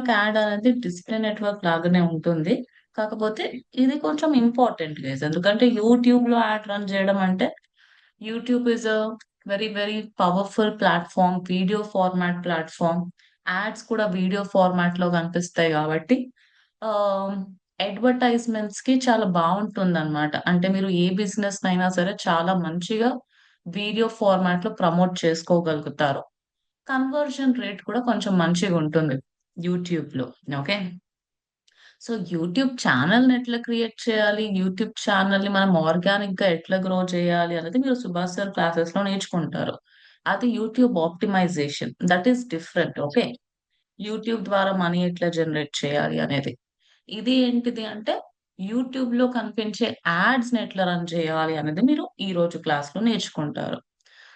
Network add అనేది display network లాగానే ఉంటుంది. కాకపోతే ఇది కొంచెం ఇంపార్టెంట్ గైస్. ఎందుకంటే యూట్యూబ్‌లో యాడ్ రన్ చేయడం అంటే YouTube is a very very powerful platform. Video format platform. Ads కూడా వీడియో ఫార్మాట్‌లో కనిపిస్తాయి కాబట్టి ఆహ్, అడ్వర్‌టైజ్‌మెంట్స్‌కి చాలా బావుంటుందన్నమాట. అంటే మీరు ఏ బిజినెస్‌నైనా సరే చాలా మంచిగా వీడియో ఫార్మాట్‌లో ప్రమోట్ చేసుకోగలుగుతారు. కన్వర్షన్ రేట్ కూడా కొంచెం మంచిగుంటుంది యూట్యూబ్‌లో. ఓకే. సో, యూట్యూబ్ ఛానెల్‌ని ఎట్లా క్రియేట్ చేయాలి? యూట్యూబ్ ఛానెల్‌ని మనం ఆర్గానిక్‌గా ఎట్లా గ్రో చేయాలి అనేది మీరు సుభాష్ సార్ క్లాసెస్‌లో నేర్చుకుంటారు. అది YouTube optimization. That is different. Okay. YouTube ద్వారా మనీ ఎట్లా జనరేట్ చేయాలి అనేది. ఇది ఏంటిది అంటే యూట్యూబ్‌లో కనిపించే యాడ్స్‌ని ఎట్లా రన్ చేయాలి అనేది మీరు ఈరోజు క్లాస్‌లో నేర్చుకుంటారు.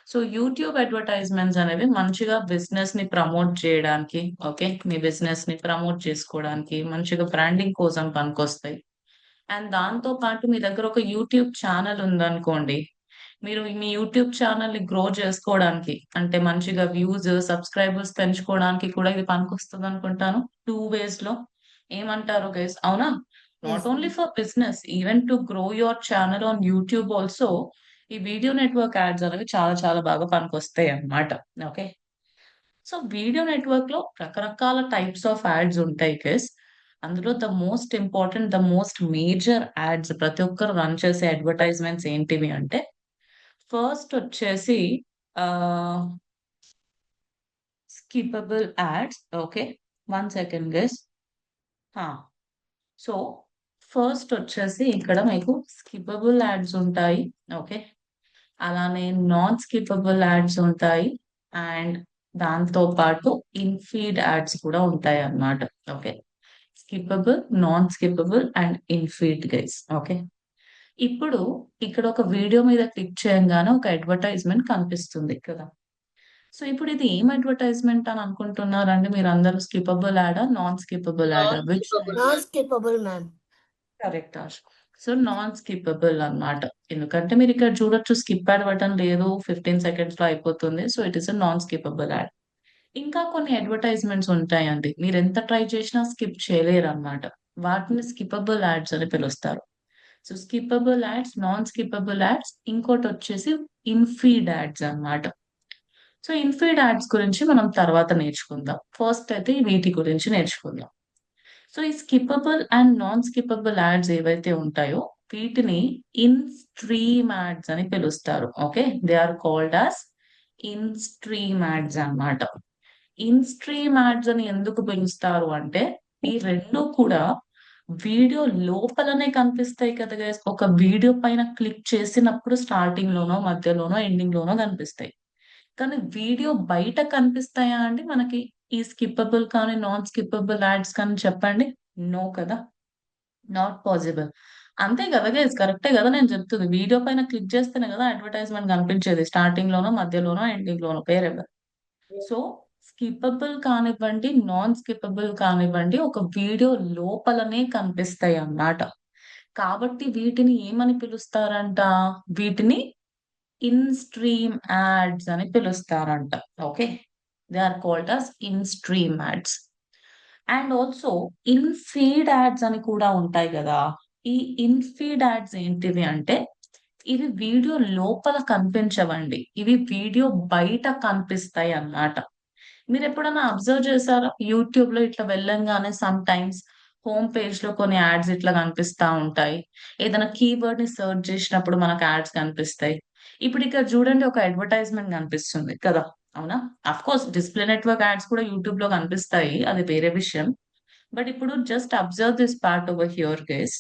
సో, యూట్యూబ్ అడ్వర్టైజ్‌మెంట్స్ అనేవి మంచిగా బిజినెస్‌ని ప్రమోట్ చేయడానికి, ఓకే. మీ బిజినెస్‌ని ప్రమోట్ చేసుకోవడానికి, మంచిగా బ్రాండింగ్ కోసం పనికొస్తాయి. అండ్ దాంతో పాటు మీ దగ్గర ఒక యూట్యూబ్ ఛానెల్ ఉందనుకోండి. మీరు మీ యూట్యూబ్ ఛానెల్‌ని గ్రో చేసుకోవడానికి అంటే మంచిగా వ్యూస్, సబ్‌స్క్రైబర్స్ పెంచుకోవడానికి కూడా ఇది పనికొస్తదనుకుంటాను. 2 వేస్‌లో. ఏమంటారు గైస్? అవునా? Not Yes, only for business even to grow your channel on YouTube also ఈ వీడియో నెట్వర్క్ యాడ్స్ అనేవి చాలా చాలా బాగా పనికొస్తాయన్నమాట. ఓకే. సో, వీడియో నెట్వర్క్‌లో రకరకాల టైప్స్ ఆఫ్ యాడ్స్ ఉంటాయి గైస్. అందులో the most important, the most major ads ప్రతి ఒక్కరు రన్ చేసే అడ్వర్టైజ్‌మెంట్స్ ఏంటివి అంటే ఫస్ట్ వచ్చేసి ah, skippable ads. Okay. 1 second guys. ఆ! సో, ఫస్ట్ వచ్చేసి ఇక్కడ మీకు స్కిప్పబుల్ యాడ్స్ ఉంటాయి. ఓకే. అలానే నాన్ స్కిప్పబుల్ యాడ్స్ ఉంటాయి. అండ్ దాంతో పాటు ఇన్‌ఫీడ్ యాడ్స్ కూడా ఉంటాయన్నమాట. Okay. Skippable, non skippable and in feed guys. Okay. ఇప్పుడు ఇక్కడ ఒక వీడియో మీద క్లిక్ చేయంగానే ఒక అడ్వర్టైజ్‌మెంట్ కనిపిస్తుంది కదా! సో, ఇప్పుడు ఇది ఏం అడ్వర్టైజ్‌మెంట్ అని అనుకుంటున్నారండి మీరందరూ? స్కిప్పబుల్ యాడా? నాన్ స్కిప్పబుల్ యాడా? Which Non-skippable. non skippable, ma'am. Correct ash. So, non skippable అన్నమాట. ఎందుకంటే మీరిక్కడ చూడొచ్చు స్కిప్ యాడ్ బటన్ లేదు. 15 సెకండ్స్‌లో అయిపోతుంది. So, it is a non skippable add. ఇంకా కొన్ని అడ్వర్టైజ్‌మెంట్స్ ఉంటాయండి. మీరెంత ట్రై చేసినా స్కిప్ చేయలేరన్నమాట. వాటిని స్కిప్పబుల్ యాడ్స్ అని పిలుస్తారు. So, skippable ads, non skippable ads ఇంకోటొచ్చేసి ఇన్‌ఫీడ్ యాడ్స్ అన్నమాట. సో, ఇన్‌ఫీడ్ యాడ్స్ గురించి మనం తర్వాత నేర్చుకుందాం. ఫస్ట్ అయితే వీటి గురించి నేర్చుకుందాం. సో, ఈ skippable and non skippable ads ఏవైతే ఉంటాయో వీటిని ఇన్ స్ట్రీమ్ యాడ్స్ అని పిలుస్తారు. Okay. They are called as in stream ads అన్నమాట. ఇన్ స్ట్రీమ్ యాడ్స్ అని ఎందుకు పిలుస్తారు అంటే ఈ 2 కూడా వీడియో లోపలనే కనిపిస్తాయి కదా గైస్. ఒక వీడియో పైన క్లిక్ చేసినప్పుడు స్టార్టింగ్‌లోనో, మధ్యలోనో, ఎండింగ్‌లోనో కనిపిస్తాయి. కానీ వీడియో బయట కనిపిస్తాయా అండి మనకి? ఈ స్కిప్పబుల్ కానీ, నాన్ స్కిప్పబుల్ యాడ్స్ కానీ చెప్పండి? నో కదా! Not possible. అంతే కదా గైస్. కరెక్టే గదా నేను చెప్తుంది. వీడియో పైన క్లిక్ చేస్తేనే గదా అడ్వర్‌టైజ్‌మెంట్ కనిపించేది. స్టార్టింగ్‌లోనో, మధ్యలోనో, ఎండింగ్‌లోనో వేరెవర్. సో, స్కిప్పబుల్ కానివ్వండి, నాన్ స్కిప్పబుల్ కానివ్వండి, ఒక వీడియో లోపలనే కనిపిస్తాయన్నమాట. కాబట్టి వీటిని ఏమని పిలుస్తారంట? వీటిని ఇన్ స్ట్రీమ్ యాడ్స్ అని పిలుస్తారంట. Okay. They are called as in stream ads. And also in feed ads అని కూడా ఉంటాయి గదా! ఈ ఇన్ ఫీడ్ యాడ్స్ ఏంటివి అంటే, ఇవి వీడియో లోపల కనిపించవండి. ఇవి వీడియో బయట కనిపిస్తాయన్నమాట. మీరెప్పుడన్నా అబ్జర్వ్ చేసారా? యూట్యూబ్‌లో ఇట్లా వెళ్ళంగానే సమ్ టైమ్స్ హోమ్ పేజ్‌లో కొన్ని యాడ్స్ ఇట్లా కనిపిస్తా ఉంటాయి. ఏదైనా కీవర్డ్‌ని సెర్చ్ చేసినప్పుడు మనకు యాడ్స్ కనిపిస్తాయి. ఇప్పుడిక్కడ చూడండి ఒక అడ్వర్‌టైజ్‌మెంట్ కనిపిస్తుంది కదా! అవునా? ఆఫ్‌కోర్స్ డిస్‌ప్లే నెట్‌వర్క్ యాడ్స్ కూడా యూట్యూబ్‌లో కనిపిస్తాయి. అది వేరే విషయం. బట్ ఇప్పుడు just observe this part over here guys.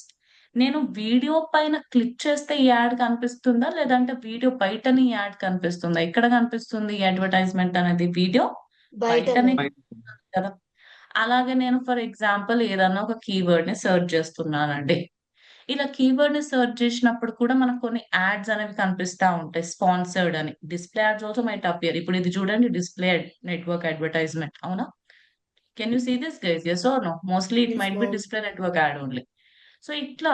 నేను వీడియో పైన క్లిక్ చేస్తే ఈ యాడ్ కనిపిస్తుందా? లేదంటే వీడియో బయటని ఈ యాడ్ కనిపిస్తుందా? ఎక్కడ కనిపిస్తుంది ఈ అడ్వర్‌టైజ్‌మెంట్ అనేది? వీడియో Bite, బయటనే ma'am. కనిపిస్తుంది కదా! అలాగే నేను ఫర్ ఎగ్జాంపుల్ ఏదన్నా ఒక కీవర్డ్‌ని సెర్చ్ చేస్తున్నానండి. ఇలా కీవర్డ్‌ని సెర్చ్ చేసినప్పుడు కూడా మనకు కొన్ని యాడ్స్ అనేవి కనిపిస్తా ఉంటాయి. స్పాన్సర్డ్ అని. Display ads also might appear. ఇప్పుడు ఇది చూడండి డిస్‌ప్లే నెట్‌వర్క్ అడ్వర్‌టైజ్‌మెంట్ అవునా? Can you see this guys? Yes or no? Mostly it Yes, might be ma'am. Display network ad only. So, ఇట్లా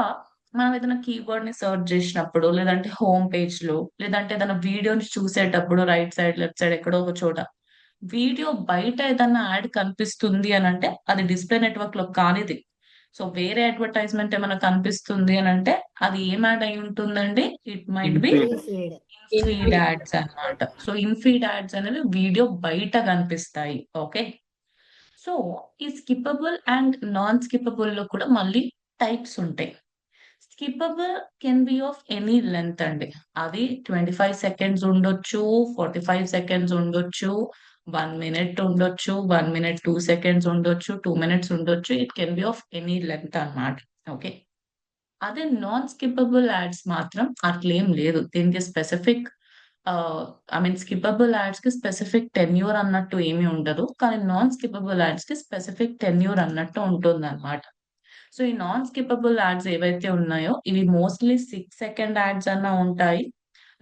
మనం ఏదైనా కీవర్డ్‌ని సెర్చ్ జేసినప్పుడు, లేదంటే హోమ్ పేజ్‌లో, లేదంటే ఏదైనా వీడియోని చూసేటప్పుడు రైట్ సైడ్, లెఫ్ట్ సైడ్ ఎక్కడో ఒక చోట వీడియో బయట ఏదన్నా యాడ్ కనిపిస్తుంది అని అంటే అది డిస్ప్లే నెట్వర్క్ లో కానిది. సో వేరే అడ్వర్టైజ్మెంట్ ఏమైనా కనిపిస్తుంది అని అంటే అది ఏం యాడ్ అయి ఉంటుందండి? It might be in feed. In feed. In feed ads అన్నమాట. సో ఇన్ఫీడ్ యాడ్స్ అనేవి వీడియో బయట కనిపిస్తాయి. ఓకే. సో ఈ స్కిప్పబుల్ అండ్ నాన్ స్కిప్పబుల్ లో కూడా మళ్ళీ టైప్స్ ఉంటాయి. Skippable can be of any length అండి. అది 25 సెకండ్స్ ఉండొచ్చు, 45 సెకండ్స్ ఉండొచ్చు, 1 మినిట్ ఉండొచ్చు, 1 మినిట్ 2 సెకండ్స్ ఉండొచ్చు, 2 మినిట్స్ ఉండొచ్చు. It can be of any length అన్నమాట. ఓకే. అదే నాన్ స్కిప్పబుల్ యాడ్స్ మాత్రం అట్లేం లేదు. దీనికి specific I mean skippable ads కి స్పెసిఫిక్ టెన్యూర్ అన్నట్టు ఏమీ ఉండదు. కానీ నాన్ స్కిప్పబుల్ యాడ్స్ కి స్పెసిఫిక్ టెన్యూర్ అన్నట్టు ఉంటుందన్నమాట. సో ఈ నాన్ స్కిప్పబుల్ యాడ్స్ ఏవైతే ఉన్నాయో ఇవి మోస్ట్లీ 6 సెకండ్ యాడ్స్ అన్నా ఉంటాయి.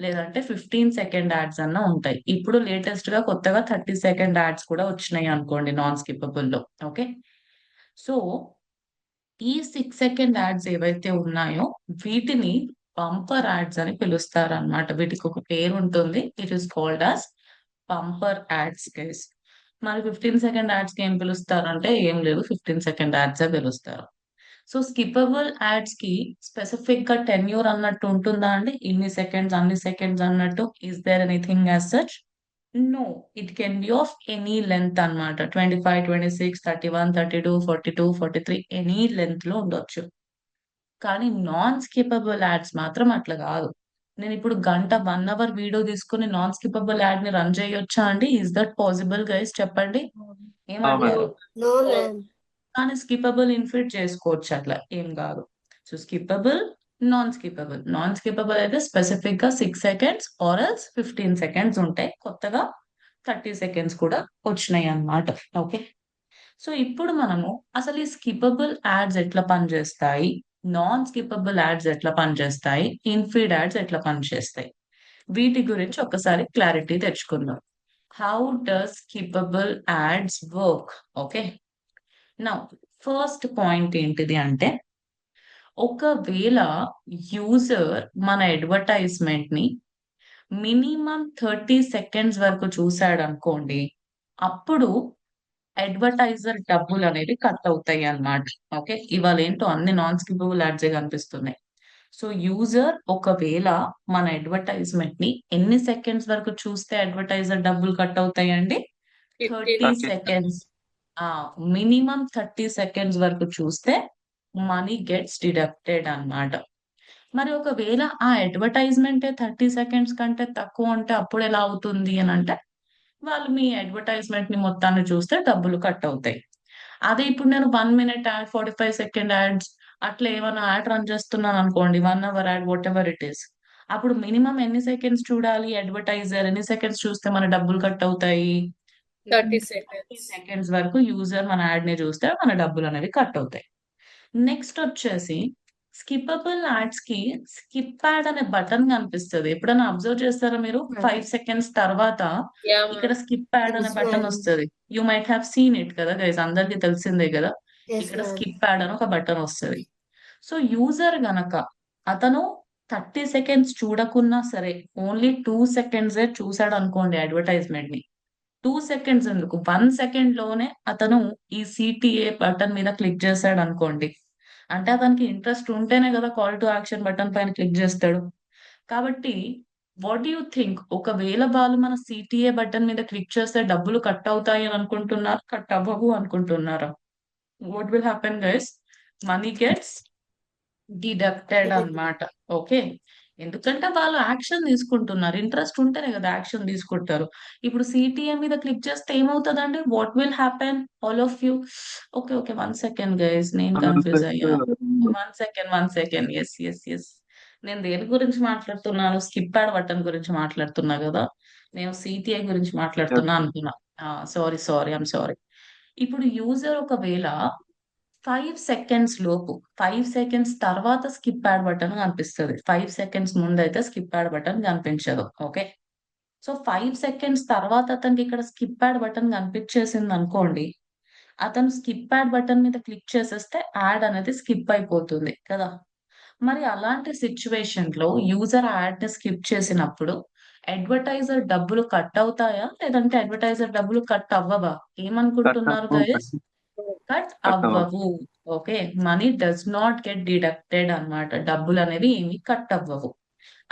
లేదంటే 15 సెకండ్ యాడ్స్ అన్నా ఉంటాయి. ఇప్పుడు లేటెస్ట్ గా కొత్తగా 30 సెకండ్ యాడ్స్ కూడా వచ్చినాయి అనుకోండి నాన్ స్కిప్పబుల్ లో. ఓకే. సో ఈ 6 సెకండ్ యాడ్స్ ఏవైతే ఉన్నాయో వీటిని బంపర్ యాడ్స్ అని పిలుస్తారన్నమాట. వీటికి ఒక పేరు ఉంటుంది. It is called as bumper ads guys. మరి 15 సెకండ్ యాడ్స్ కి ఏం పిలుస్తారంటే ఏం లేదు, 15 సెకండ్ యాడ్స్ పిలుస్తారు. సో స్కిప్పబుల్ యాడ్స్ కి స్పెసిఫిక్ గా టెన్యూర్ అన్నట్టు ఉంటుందా అండి? ఇన్ని సెకండ్స్ అన్ని సెకండ్స్ అన్నట్టు is there anything as such? No. It can be of any length అన్నమాట. 25, 26, 31, 32, 42, 43 ఎనీ లెంత్ లో ఉండొచ్చు. కానీ నాన్ స్కిప్పబుల్ యాడ్స్ మాత్రం అట్లా కాదు. నేను ఇప్పుడు గంట 1 అవర్ వీడియో తీసుకుని నాన్ స్కిప్పబుల్ యాడ్ ని రన్ చేయొచ్చా అండి? Is that possible guys? చెప్పండి. ఏమంటారు? No so ma'am. కానీ స్కిప్పబుల్ ఇన్ఫిట్ చేసుకోవచ్చు, అట్లా ఏం కాదు. So skippable, non skippable. Non skippable అయితే స్పెసిఫిక్ గా 6 సెకండ్స్ ఆర్ ఎల్స్ 15 సెకండ్స్ ఉంటాయి. కొత్తగా 30 సెకండ్స్ కూడా వచ్చినాయి అన్నమాట. ఓకే. సో ఇప్పుడు మనము అసలు ఈ స్కిప్పబుల్ యాడ్స్ ఎట్లా పనిచేస్తాయి, నాన్ స్కిప్పబుల్ యాడ్స్ ఎట్లా పనిచేస్తాయి, ఇన్ఫీడ్ యాడ్స్ ఎట్లా పనిచేస్తాయి, వీటి గురించి ఒకసారి క్లారిటీ తెచ్చుకుందాం. How does skippable ads work? Okay. నా ఫస్ట్ పాయింట్ ఏంటిది అంటే, ఒకవేళ యూజర్ మన అడ్వర్టైజ్మెంట్ ని మినిమం 30 సెకండ్స్ వరకు చూసాడు అనుకోండి, అప్పుడు అడ్వర్టైజర్ డబ్బులు అనేవి కట్ అవుతాయి అన్నమాట. ఓకే. ఇవాళ ఏంటో అన్ని నాన్ స్కిపబుల్ యాడ్స్ కనిపిస్తున్నాయి. సో యూజర్ ఒకవేళ మన అడ్వర్టైజ్మెంట్ ని ఎన్ని సెకండ్స్ వరకు చూస్తే అడ్వర్టైజర్ డబ్బులు కట్ అవుతాయండి? 30 సెకండ్స్. మినిమం 30 సెకండ్స్ వరకు చూస్తే మనీ గెట్స్ డిడక్టెడ్ అన్నమాట. మరి ఒకవేళ ఆ అడ్వర్టైజ్మెంటే 30 సెకండ్స్ కంటే తక్కువ ఉంటే అప్పుడు ఎలా అవుతుంది అని అంటే, వాళ్ళు మీ అడ్వర్టైజ్మెంట్ ని మొత్తాన్ని చూస్తే డబ్బులు కట్ అవుతాయి. అదే ఇప్పుడు నేను 1 మినిట్ యాడ్, 45 సెకండ్ యాడ్స్ అట్లా ఏమైనా యాడ్ రన్ చేస్తున్నాను అనుకోండి, 1 hour ad, whatever it is. అప్పుడు మినిమం ఎన్ని సెకండ్స్ చూడాలి అడ్వర్టైజర్? ఎన్ని సెకండ్స్ చూస్తే మన డబ్బులు కట్ అవుతాయి? 30 30 seconds. సెకండ్స్ వరకు యూజర్ మన యాడ్ ని చూస్తే మన డబ్బులు అనేవి కట్ అవుతాయి. నెక్స్ట్ వచ్చేసి స్కిప్పబుల్ యాడ్స్ కి స్కిప్ యాడ్ అనే బటన్ కనిపిస్తుంది. ఎప్పుడైనా అబ్జర్వ్ చేస్తారా మీరు? 5 సెకండ్స్ తర్వాత Yeah, ఇక్కడ ma'am. స్కిప్ యాడ్ అనే ఎస్ బటన్ మ్యామ్. వస్తుంది. You might have seen it కదా గైస్, అందరికి తెలిసిందే కదా. ఎస్ ఇక్కడ మ్యామ్. స్కిప్ యాడ్ అని ఒక బటన్ వస్తుంది. సో యూజర్ గనక అతను 30 సెకండ్స్ చూడకున్నా సరే ఓన్లీ 2 సెకండ్స్ చూసాడు అనుకోండి అడ్వర్టైజ్మెంట్ ని, 2 సెకండ్స్ ఎందుకు, 1 సెకండ్ లోనే అతను ఈ సిటిఏ బటన్ మీద క్లిక్ చేశాడు అనుకోండి, అంటే అతనికి ఇంట్రెస్ట్ ఉంటేనే కదా కాల్ టు యాక్షన్ బటన్ పైన క్లిక్ చేస్తాడు. కాబట్టి వాట్ యూ థింక్, ఒకవేళ వాళ్ళు మన సిటిఏ బటన్ మీద క్లిక్ చేస్తే డబ్బులు కట్ అవుతాయి అని అనుకుంటున్నారు, కట్ అవ్వవు అనుకుంటున్నారా? What will happen guys? Money gets deducted అన్నమాట. ఓకే. ఎందుకంటే వాళ్ళు యాక్షన్ తీసుకుంటున్నారు. ఇంట్రెస్ట్ ఉంటేనే కదా యాక్షన్ తీసుకుంటారు. ఇప్పుడు సిటిఎం మీద క్లిక్ చేస్తే ఏమవుతుందండి? What will happen? All of you. Okay, okay, 1 second guys, నేను కన్ఫ్యూజ్ అయ్యా. 1 second, 1 second. Yes, yes, yes. నేను దేని గురించి మాట్లాడుతున్నాను? స్కిప్ యాడ్ బటన్ గురించి మాట్లాడుతున్నా కదా. నేను సిటిఐ గురించి మాట్లాడుతున్నా అనుకున్నా. Sorry, sorry, I'm sorry. ఇప్పుడు యూజర్ ఒకవేళ 5 సెకండ్స్ లోపు, 5 సెకండ్స్ తర్వాత స్కిప్ యాడ్ బటన్ కనిపిస్తుంది. 5 సెకండ్స్ ముందైతే స్కిప్ యాడ్ బటన్ కనిపించదు. ఓకే. సో 5 సెకండ్స్ తర్వాత అతనికి ఇక్కడ స్కిప్ యాడ్ బటన్ కనిపించేసింది అనుకోండి, అతను స్కిప్ యాడ్ బటన్ మీద క్లిక్ చేసేస్తే యాడ్ అనేది స్కిప్ అయిపోతుంది కదా. మరి అలాంటి సిచ్యువేషన్ లో యూజర్ యాడ్ ని స్కిప్ చేసినప్పుడు అడ్వర్టైజర్ డబ్బులు కట్ అవుతాయా లేదంటే అడ్వర్టైజర్ డబ్బులు కట్ అవ్వవా? కట్ ఏమనుకుంటున్నారు గైస్? అవుతాయి. కట్ కట్ అవ్వవు. అవ్వవు. Okay, money does not get deducted అన్నమాట. డబ్బులు అనేవి ఏమి కట్ అవ్వవు.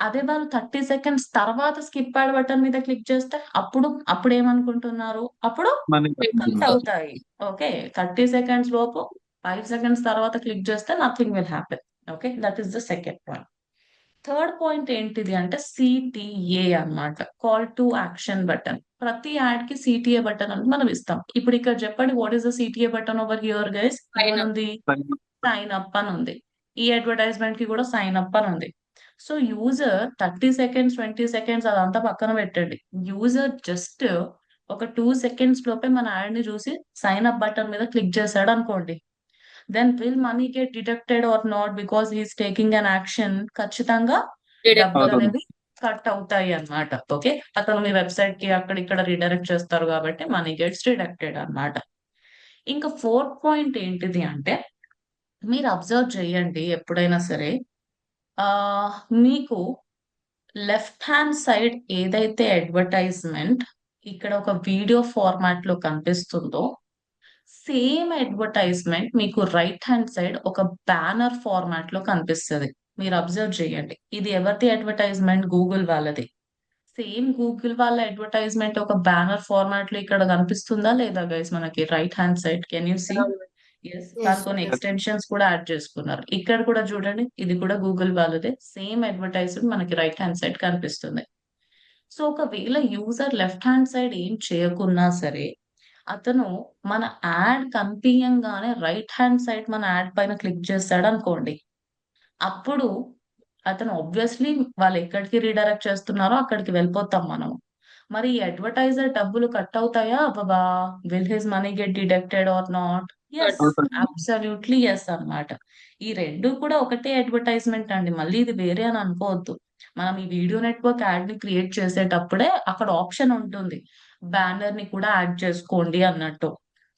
అదే వాళ్ళు 30 సెకండ్స్ తర్వాత స్కిప్ యాడ్ బటన్ మీద క్లిక్ చేస్తే అప్పుడు ఏమనుకుంటున్నారు? అప్పుడు మనీ కట్ కట్ అవుతుంది. అవుతాయి. ఓకే, 30 సెకండ్స్ లోపు 5 సెకండ్స్ తర్వాత క్లిక్ చేస్తే nothing will happen. Okay, that is the second point. Third point ఏంటిది అంటే సిటిఏ అన్నమాట, కాల్ టు యాక్షన్ బటన్. ప్రతి యాడ్ కి సిటిఏ బటన్ అని మనం ఇస్తాం. ఇప్పుడు ఇక్కడ చెప్పండి, what is the CTA button over here guys? ఏమనుంది? సైన్ అప్ అని ఉంది. ఈ అడ్వర్టైజ్మెంట్ కి కూడా సైన్ అప్ అని ఉంది. సో యూజర్ 30 సెకండ్స్ 20 సెకండ్స్ అదంతా పక్కన పెట్టండి. యూజర్ జస్ట్ ఒక 2 సెకండ్స్ లోపే మన యాడ్ ని చూసి సైన్ అప్ బటన్ మీద క్లిక్ చేశాడు అనుకోండి. Then will money get deducted or not because he's taking an action? ఖచ్చితంగా డబ్బులు అవుతుంది. అనేవి కట్ అవుతాయి అన్నమాట. ఓకే, అతను మీ వెబ్సైట్ కి అక్కడ ఇక్కడ రీడైరెక్ట్ చేస్తారు కాబట్టి మనీ గెట్స్ డిడక్టెడ్ అన్నమాట. ఇంకా ఫోర్త్ పాయింట్ ఏంటిది అంటే, మీరు అబ్జర్వ్ చేయండి ఎప్పుడైనా సరే, ఆ మీకు లెఫ్ట్ హ్యాండ్ సైడ్ ఏదైతే అడ్వర్టైజ్మెంట్ ఇక్కడ ఒక వీడియో ఫార్మాట్ లో కనిపిస్తుందో, సేమ్ అడ్వర్టైజ్మెంట్ మీకు రైట్ హ్యాండ్ సైడ్ ఒక బ్యానర్ ఫార్మాట్ లో కనిపిస్తుంది. మీరు అబ్జర్వ్ చేయండి. ఇది ఎవరిది అడ్వర్టైజ్మెంట్? గూగుల్ వాళ్ళది. సేమ్ గూగుల్ వాళ్ళ అడ్వర్టైజ్మెంట్ ఒక బ్యానర్ ఫార్మాట్ లో ఇక్కడ కనిపిస్తుందా లేదా గైస్? మనకి right hand side can you see? Yes, వాళ్ళు Yes. కొన్ని Yes. ఎక్స్టెన్షన్స్ కూడా యాడ్ చేసుకున్నారు. ఇక్కడ కూడా చూడండి, ఇది కూడా గూగుల్ వాళ్ళదే. సేమ్ అడ్వర్టైజ్మెంట్ మనకి రైట్ హ్యాండ్ సైడ్ కనిపిస్తుంది. సో ఒకవేళ యూజర్ లెఫ్ట్ హ్యాండ్ సైడ్ ఏం చేయకున్నా సరే, అతను మన యాడ్ కనిపించగానే రైట్ హ్యాండ్ సైడ్ మన యాడ్ పైన క్లిక్ చేస్తాడు అనుకోండి, అప్పుడు అతను ఆబ్వియస్లీ వాళ్ళు ఎక్కడికి రీడైరెక్ట్ చేస్తున్నారో అక్కడికి వెళ్ళిపోతాం మనం. మరి ఈ అడ్వర్టైజర్ డబ్బులు కట్ అవుతాయా అవ్వవా? Will his money get deducted or not? Yes, అవుతుంది. అబ్సల్యూట్లీ ఎస్ అన్నమాట. ఈ రెండు కూడా ఒకటే అడ్వర్టైజ్మెంట్ అండి, మళ్ళీ ఇది వేరే అని అనుకోవద్దు. మనం ఈ వీడియో నెట్వర్క్ యాడ్ ని క్రియేట్ చేసేటప్పుడే అక్కడ ఆప్షన్ ఉంటుంది, బ్యానర్ ని కూడా యాడ్ చేసుకోండి అన్నట్టు.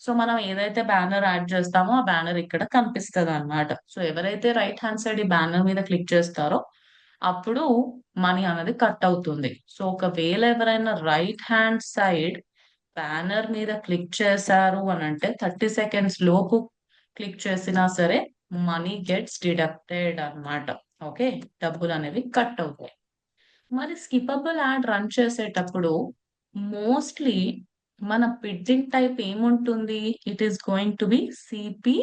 సో మనం ఏదైతే బ్యానర్ యాడ్ చేస్తామో ఆ బ్యానర్ ఇక్కడ కనిపిస్తుంది అన్నమాట. సో ఎవరైతే రైట్ హ్యాండ్ సైడ్ ఈ బ్యానర్ మీద క్లిక్ చేస్తారో అప్పుడు మనీ అనేది కట్ అవుతుంది. సో ఒకవేళ ఎవరైనా రైట్ హ్యాండ్ సైడ్ బ్యానర్ మీద క్లిక్ చేశారు అని అంటే 30 సెకండ్స్ లోపు క్లిక్ చేసినా సరే మనీ గెట్స్ డిడక్టెడ్ అన్నమాట. ఓకే, డబ్బులు అనేవి కట్ అవుతాయి. మరి స్కిపబుల్ యాడ్ రన్ చేసేటప్పుడు మోస్ట్లీ మన బిడ్డింగ్ టైప్ ఏముంటుంది? It is going to B CP.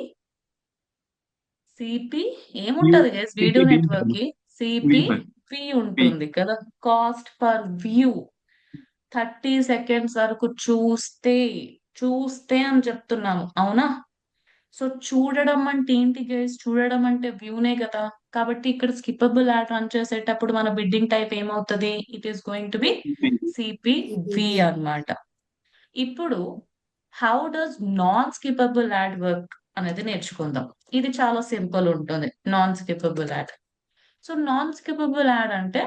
CP view. ఏముంటది గైస్ వీడియో సిపివి నెట్వర్క్ కాదు. కి? వి సిపి కాదు. వి వి. ఉంటుంది కదా. Cost per view. 30 సెకండ్స్ వరకు చూస్తే అని చెప్తున్నాము, అవునా? సో చూడడం అంటే ఏంటి గైస్? చూడడం అంటే వ్యూనే కదా. కాబట్టి ఇక్కడ స్కిపబుల్ యాడ్ రన్ చేసేటప్పుడు మన బిడ్డింగ్ టైప్ ఏమవుతుంది? It is going to B CPV. CPV అన్నమాట. ఇప్పుడు how does non skippable add work అనేది నేర్చుకుందాం. ఇది చాలా సింపుల్ ఉంటుంది, non skippable add. So non skippable add అంటే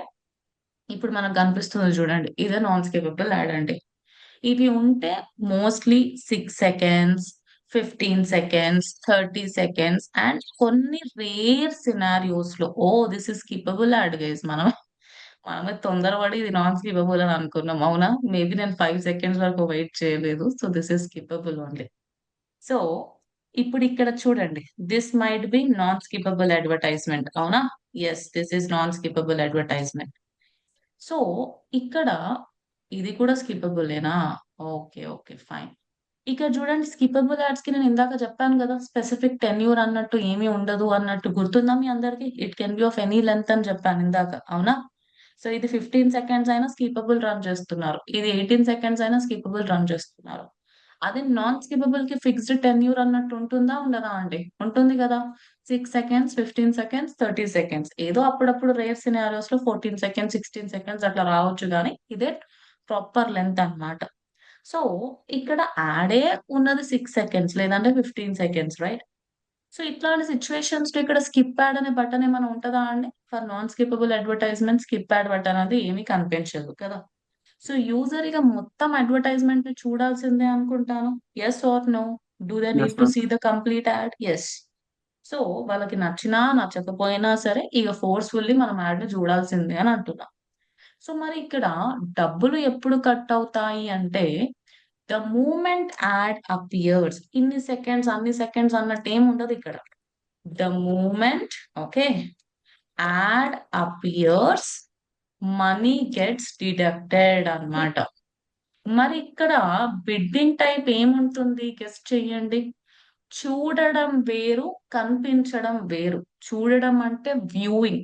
ఇప్పుడు మనకు కనిపిస్తుంది చూడండి, ఇదే నాన్ స్కిపబుల్ యాడ్ అండి. ఇవి ఉంటే mostly 6 seconds, 15 seconds, 30 seconds and కొన్ని రేర్ సినారియోస్ లో this is skippable add guys. మనమే తొందరపడి ఇది నాన్ స్కిపబుల్ అని అనుకున్నాం, అవునా? మేబీ నేను 5 సెకండ్స్ వరకు వెయిట్ చేయలేదు. So this is skippable only. So ఇప్పుడు ఇక్కడ చూడండి, this might be non skippable advertisement, అవునా? Yes, this is non skippable advertisement. So ఇక్కడ ఇది కూడా స్కిపబులేనా? Okay okay fine. ఇక్కడ చూడండి, స్కిపబుల్ యాడ్స్ కి నేను ఇందాక చెప్పాను కదా, స్పెసిఫిక్ టెన్యూర్ అన్నట్టు ఏమీ ఉండదు అన్నట్టు. గుర్తుందా మీ అందరికి? It can be of any length అని చెప్పాను ఇందాక, అవునా? సో ఇది 15 సెకండ్స్ అయినా స్కిపబుల్ రన్ చేస్తున్నారు, ఇది 18 సెకండ్స్ అయినా స్కిపబుల్ రన్ చేస్తున్నారు. అదే నాన్ స్కిపబుల్ కి ఫిక్స్డ్ టెన్యూర్ అన్నట్టు ఉంటుందా ఉండదా అండి? ఉంటుంది కదా. 6 సెకండ్స్, 15 సెకండ్స్, 30 సెకండ్స్, ఏదో అప్పుడప్పుడు రేర్ సినారియోస్ లో 14 సెకండ్స్, 16 సెకండ్స్ అట్లా రావచ్చు, కానీ ఇదే ప్రాపర్ లెంత్ అన్నమాట. సో ఇక్కడ యాడే ఉన్నది 6 సెకండ్స్ లేదంటే 15 సెకండ్స్, రైట్? సో ఇట్లాంటి సిచ్యువేషన్స్ లో ఇక్కడ స్కిప్ యాడ్ అనే బటన్ ఏమైనా ఉంటుందా అండి? For non skippable advertisement skip ad button అనేది ఏమీ కనిపించదు కదా. సో యూజర్ ఇక మొత్తం అడ్వర్టైజ్మెంట్ ని చూడాల్సిందే అనుకుంటాను. Yes or no? Do they yes need to ma'am. See the complete ad? Yes. So వాళ్ళకి నచ్చినా నచ్చకపోయినా సరే ఇక ఫోర్స్ఫుల్లీ మనం యాడ్ ని చూడాల్సిందే అని అంటున్నాం. సో మరి ఇక్కడ డబ్బులు ఎప్పుడు కట్ అవుతాయి అంటే ద మూమెంట్ యాడ్ అపియర్స్. ఇన్ని సెకండ్స్ అన్ని సెకండ్స్ అన్నట్టు ఏమి ఉండదు ఇక్కడ. The moment okay ad appears money gets deducted అన్నమాట. మరి ఇక్కడ బిడ్డింగ్ టైప్ ఏముంటుంది గెస్ట్ చెయ్యండి. చూడడం వేరు, కనిపించడం వేరు. చూడడం అంటే వ్యూయింగ్,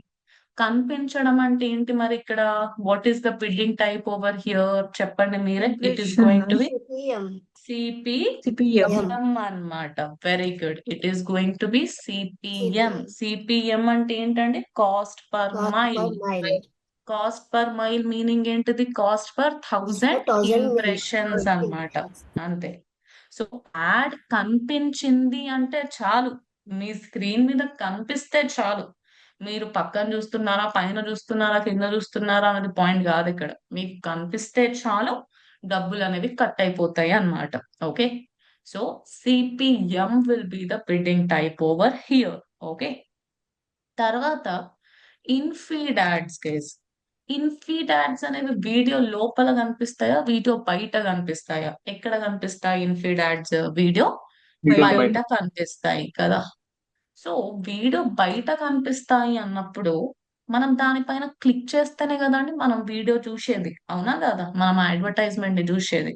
కనిపించడం అంటే ఏంటి మరి ఇక్కడ? What is the bidding type over here? చెప్పండి మీరే. It is Impression. Going to be CPM. CPM CPM. అన్నమాట. Very good. It is going to be CPM. CPM. CPM అంటే ఏంటండి? Cost per Cost mile. per mile. Cost per mile meaning ఏంటిది? Cost per Cost per 1000 1000 impressions అన్నమాట. అంతే. So add కనిపించింది అంటే చాలు, మీ screen మీద కనిపిస్తే చాలు. మీరు పక్కన చూస్తున్నారా, పైన చూస్తున్నారా, కింద చూస్తున్నారా అనేది పాయింట్ కాదు ఇక్కడ. మీకు కనిపిస్తే చాలు, డబ్బులు అనేవి కట్ అయిపోతాయి అన్నమాట. Okay. So CPM will be the bidding type over here. Okay. తర్వాత ఇన్ఫీడ్ యాడ్స్ కేస్. ఇన్ఫీడ్ యాడ్స్ అనేవి వీడియో లోపల కనిపిస్తాయా, వీడియో బయట కనిపిస్తాయా? ఎక్కడ కనిపిస్తాయి ఇన్ఫీడ్ యాడ్స్? వీడియో వీడియో బయట బయట కనిపిస్తాయి కదా. సో వీడియో బయట కనిపిస్తాయి అన్నప్పుడు మనం దానిపైన క్లిక్ చేస్తేనే కదండి మనం వీడియో చూసేది, అవునా కదా? మనం అడ్వర్టైజ్మెంట్ ని చూసేది.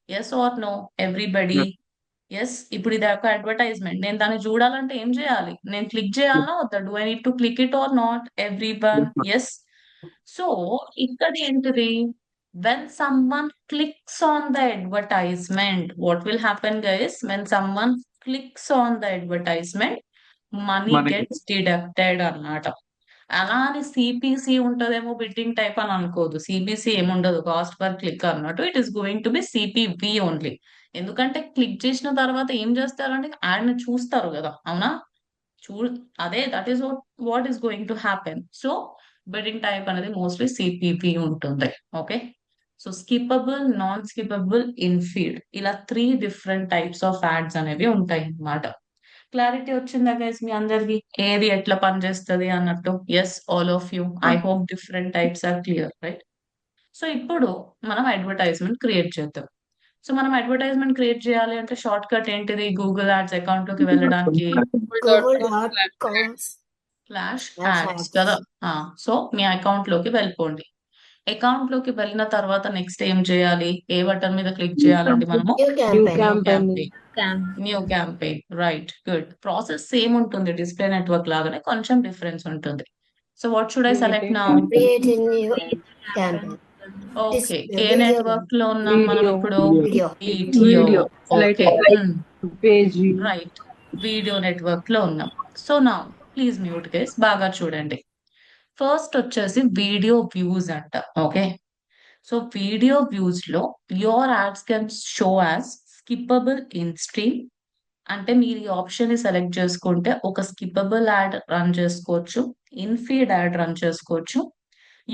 Yes or no everybody? Yes. ఇప్పుడు ఇది ఒక అడ్వర్టైజ్మెంట్, నేను దాన్ని చూడాలంటే ఏం చేయాలి? నేను క్లిక్ చేయాలనా వద్దా? Do I need to click it or not? Every one yes. So ఇక్కడ ఏంటిది? when someone clicks on the advertisement, what will happen guys? When someone clicks on the advertisement, money మనకి gets deducted అన్నమాట. అలా అని CPC ఉంటదేమో bidding type అని అనుకోదు. CBC ఏముండదు, cost per click అన్నట్టు. It is going to B CPV only. ఎందుకంటే click చేసిన తర్వాత ఏం చేస్తారంటే యాడ్ ని చూస్తారు కదా, అవునా? చూ అదే that is what is going to happen. So bidding type అనేది మోస్ట్లీ సిపివి ఉంటుంది. Okay. So skippable, non skippable, in feed, ఇలా 3 డిఫరెంట్ టైప్స్ ఆఫ్ యాడ్స్ అనేవి ఉంటాయి అన్నమాట. క్లారిటీ వచ్చిందా గైస్ మీ అందరికి? ఏది ఎట్లా పనిచేస్తుంది అన్నట్టు? Yes, all of you. I hope different types are clear, right? So ఇప్పుడు మనం అడ్వర్టైజ్మెంట్ క్రియేట్ చేద్దాం. సో మనం అడ్వర్టైజ్మెంట్ క్రియేట్ చేయాలి అంటే షార్ట్ కట్ ఏంటిది? గూగుల్ యాడ్స్ అకౌంట్ లోకి వెళ్ళడానికి Google.com slash slash ads ads. కదా. సో మీ అకౌంట్ లోకి వెళ్ళిపోండి. అకౌంట్ లోకి వెళ్ళిన తర్వాత నెక్స్ట్ ఏం చేయాలి? ఏ బటన్ మీద క్లిక్ చేయాలండి మనము? New New campaign. campaign. New campaign. Right, good. Process same ఉంటుంది, డిస్ప్లే నెట్వర్క్ లాగానే, కొంచెం డిఫరెన్స్ ఉంటుంది. So what should I select now? Create a new campaign. Okay. A Video. Network లో ఉన్నాం మనం Video. ఇప్పుడు? Video. Video. Video. Like okay, page. Right. Video network లో ఉన్నాం. సో నా ప్లీజ్ మ్యూట్ గైస్, బాగా చూడండి. ఫస్ట్ వచ్చేసి వీడియో వ్యూస్ అంట. ఓకే. సో వీడియో వ్యూస్ లో your ads can show as skippable in stream. అంటే మీరు ఈ ఆప్షన్ ని సెలెక్ట్ చేసుకుంటే ఒక స్కిప్పబుల్ యాడ్ రన్ చేసుకోవచ్చు, ఇన్ఫీడ్ యాడ్ రన్ చేసుకోవచ్చు.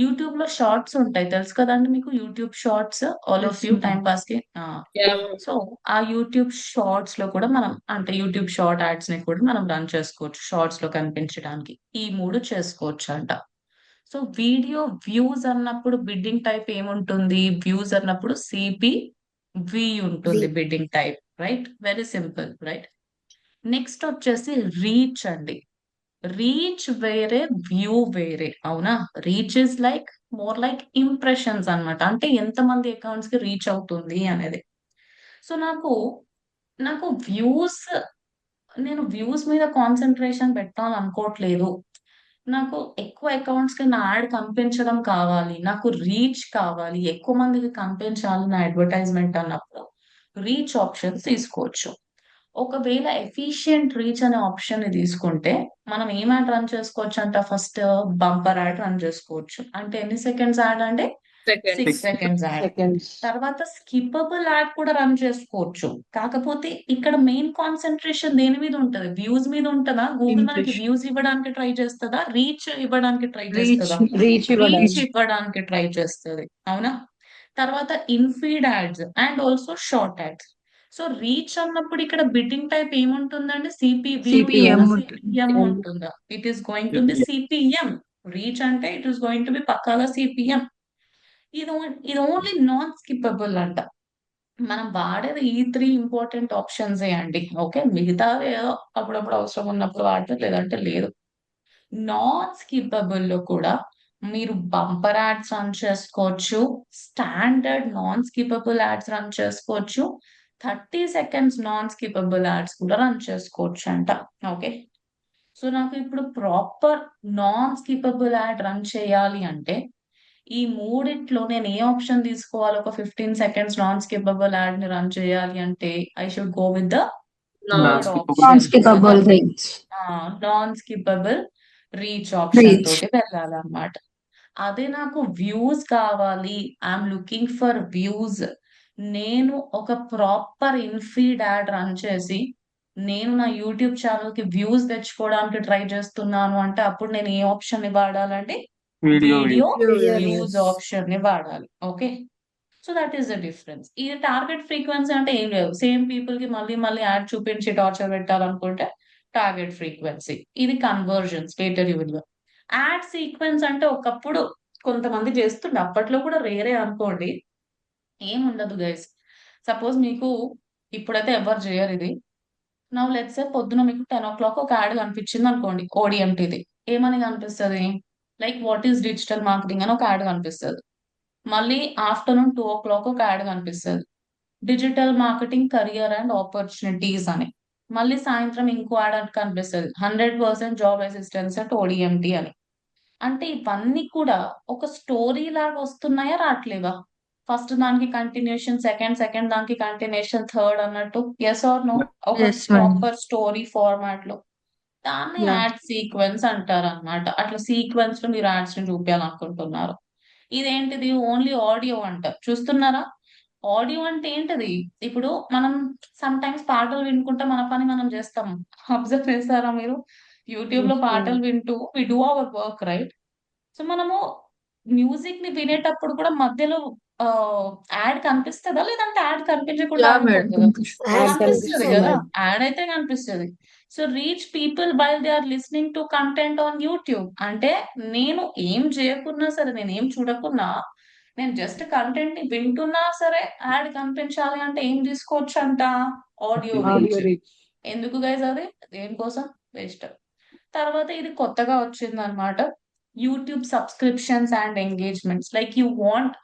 యూట్యూబ్ లో షార్ట్స్ ఉంటాయి, తెలుసు కదండి మీకు? YouTube shorts all of you time pass కి. సో ఆ యూట్యూబ్ షార్ట్స్ లో కూడా మనం, అంటే యూట్యూబ్ షార్ట్ యాడ్స్ ని కూడా మనం రన్ చేసుకోవచ్చు షార్ట్స్ లో కనిపించడానికి. ఈ 3 చేసుకోవచ్చు అంట. సో వీడియో వ్యూస్ అన్నప్పుడు బిడ్డింగ్ టైప్ ఏముంటుంది? వ్యూస్ అన్నప్పుడు సిపి వి ఉంటుంది V. Bidding type, right? Very simple, right? Next వచ్చేసి రీచ్ అండి. రీచ్ వేరే, వ్యూ వేరే, అవునా? Reach is like more like impressions అన్నమాట. అంటే ఎంతమంది అకౌంట్స్ కి రీచ్ అవుతుంది అనేది. సో నాకు నాకు వ్యూస్, నేను వ్యూస్ మీద కాన్సన్ట్రేషన్ పెట్టాలనుకోవట్లేదు. నాకు ఎక్కువ అకౌంట్స్ కి నా యాడ్ కనిపించడం కావాలి, నాకు రీచ్ కావాలి, ఎక్కువ మందికి కనిపించాలి నా అడ్వర్టైజ్మెంట్ అన్నప్పుడు రీచ్ ఆప్షన్ తీసుకోవచ్చు. ఒకవేళ ఎఫిషియంట్ రీచ్ అనే ఆప్షన్ ని తీసుకుంటే మనం ఏం యాడ్ రన్ చేసుకోవచ్చు అంట? ఫస్ట్ బంపర్ యాడ్ రన్ చేసుకోవచ్చు. అంటే ఎన్ని సెకండ్స్ యాడ్ అంటే? 6 సెకండ్స్ యాడ్. Seconds. తర్వాత స్కిప్పబుల్ యాడ్ కూడా రన్ చేసుకోవచ్చు. కాకపోతే ఇక్కడ మెయిన్ కాన్సన్ట్రేషన్ దేని మీద ఉంటది? వ్యూస్ మీద ఉంటదా? గూగుల్ మనకి Impression. వ్యూస్ ఇవ్వడానికి ట్రై చేస్తుందా, రీచ్ ఇవ్వడానికి ట్రై Reach. చేస్తుందా? Reach. రీచ్ ఇవ్వడానికి ట్రై చేస్తుంది, అవునా? తర్వాత in feed ads and also short ads. So reach అన్నప్పుడు ఇక్కడ బిడ్డింగ్ టైప్ ఏముంటుందండి? సిపివి CPM ఉంటుందా, ఉంటుంది. సిపిఎం ఉంటుందా? It is going to be CPM. Reach అంటే it is going to be పక్కాగా సిపిఎం. ఇది ఓన్లీ నాన్ స్కిప్పబుల్ అంట. మనం వాడేది ఈ 3 ఇంపార్టెంట్ ఆప్షన్సే అండి. ఓకే. మిగతావి ఏదో అప్పుడప్పుడు అవసరం ఉన్నప్పుడు వాడతారు. లేదంటే లేదు. నాన్ స్కిప్పబుల్‌లో కూడా మీరు బంపర్ యాడ్స్ రన్ చేసుకోవచ్చు. Standard non skippable ads run చేసుకోవచ్చు. 30 సెకండ్స్ నాన్ స్కిప్పబుల్ యాడ్స్ కూడా రన్ చేసుకోవచ్చంట. ఓకే. సో, నాకు ఇప్పుడు proper non skippable ad run చేయాలి అంటే, ఈ మూడిట్లో నేను ఏ ఆప్షన్ తీసుకోవాలి? ఒక 15 సెకండ్స్ నాన్ స్కిప్పబుల్ యాడ్‌ని రన్ చేయాలి అంటే, I should go with the third Non-skippable. Option. కదా! Non-skippable reach. Non skippable reach option Reach. తోటి వెళ్ళాలన్నమాట. అదే నాకు వ్యూస్ కావాలి. I'm looking for views. నేను ఒక ప్రాపర్ ఇన్‌ఫీడ్ యాడ్ రన్ చేసి, నేను నా యూట్యూబ్ ఛానెల్‌కి వ్యూస్ తెచ్చుకోవడానికి ట్రై చేస్తున్నాను అంటే, అప్పుడు నేను ఏ ఆప్షన్‌ని వాడాలండి? Video video views. Video views views. ఆప్షన్‌ని వాడాలి. Okay. So, that is the difference. ఈ టార్గెట్ ఫ్రీక్వెన్సీ అంటే ఏం లేదు. సేమ్ పీపుల్‌కి మళ్ళీ మళ్ళీ యాడ్ చూపించి టార్చర్ పెట్టాలనుకుంటే టార్గెట్ ఫ్రీక్వెన్సీ. ఇది కన్వర్జన్స్ పే టు విలువ. యాడ్ సీక్వెన్స్ అంటే ఒకప్పుడు కొంతమంది చేస్తుండే. అప్పట్లో కూడా రేరే అనుకోండి. ఏముండదు గైస్. సపోజ్ మీకు ఇప్పుడైతే ఎవరు చేయరిది. నౌ లెట్స్ సే పొద్దున మీకు 10:00 ఒక యాడ్ కనిపించిందనుకోండి ఓడీఎంటీది. ఏమని కనిపిస్తది? Like what is digital marketing అని ఒక యాడ్ కనిపిస్తది. మళ్ళీ ఆఫ్టర్‌నూన్ 2:00 ఒక యాడ్ కనిపిస్తది. Digital marketing career and opportunities అని. మళ్ళీ సాయంత్రం ఇంకో యాడ్ కనిపిస్తది. 100% జాబ్ అసిస్టెన్స్ అట్ ఓడీఎంటీ అని. అంటే ఇవన్నీ కూడా ఒక స్టోరీ లాగా వస్తున్నాయా? రాట్లేవా? ఫస్ట్ దానికి కంటిన్యూషన్, సెకండ్ దానికి కంటిన్యూషన్, థర్డ్ అన్నట్టు. Yes or no? ఒక Yes, ma'am. ప్రాపర్ స్టోరీ ఫార్మాట్‌లో. దాన్ని Yeah. Add sequence అంటారన్నమాట. అట్లా సీక్వెన్స్‌లో మీరు యాడ్స్‌ని చూపియాలనుకుంటున్నారు. ఇదేంటిది? ఓన్లీ ఆడియో అంట. చూస్తున్నారా? ఆడియో అంటే ఏంటిది? ఇప్పుడు మనం సమ్‌టైమ్స్ పాటలు వినుకుంటా మన పని మనం జేస్తాం. అబ్జర్వ్ చేసారా మీరు? యూట్యూబ్‌లో Yes, ma'am. పాటలు వింటూ we do our work right? So, మనము మ్యూజిక్‌ని వినేటప్పుడు కూడా మధ్యలో యాడ్ కనిపిస్తదా? లేదంటే యాడ్ కనిపించకుండా Yeah, madam. ఆగిపోతదా? Ad Ad కనిపిస్తది కనిపిస్తది. గదా! కనిపిస్తుంది. యాడ్ అయితే కనిపిస్తది. So, reach people while they are listening to content on YouTube. అంటే నేను ఏం చేయకున్నా సరే, నేనేం చూడకున్నా, నేను జస్ట్ కంటెంట్‌ని వింటున్నా సరే, యాడ్ కనిపించాలి అంటే ఏం తీసుకోవచ్చంట? Audio Audio reach. reach. ఎందుకు గైస్ అది? దేనికోసం? వేస్ట్. తర్వాత ఇది కొత్తగా వచ్చిందన్నమాట. YouTube subscriptions and engagements. Like you want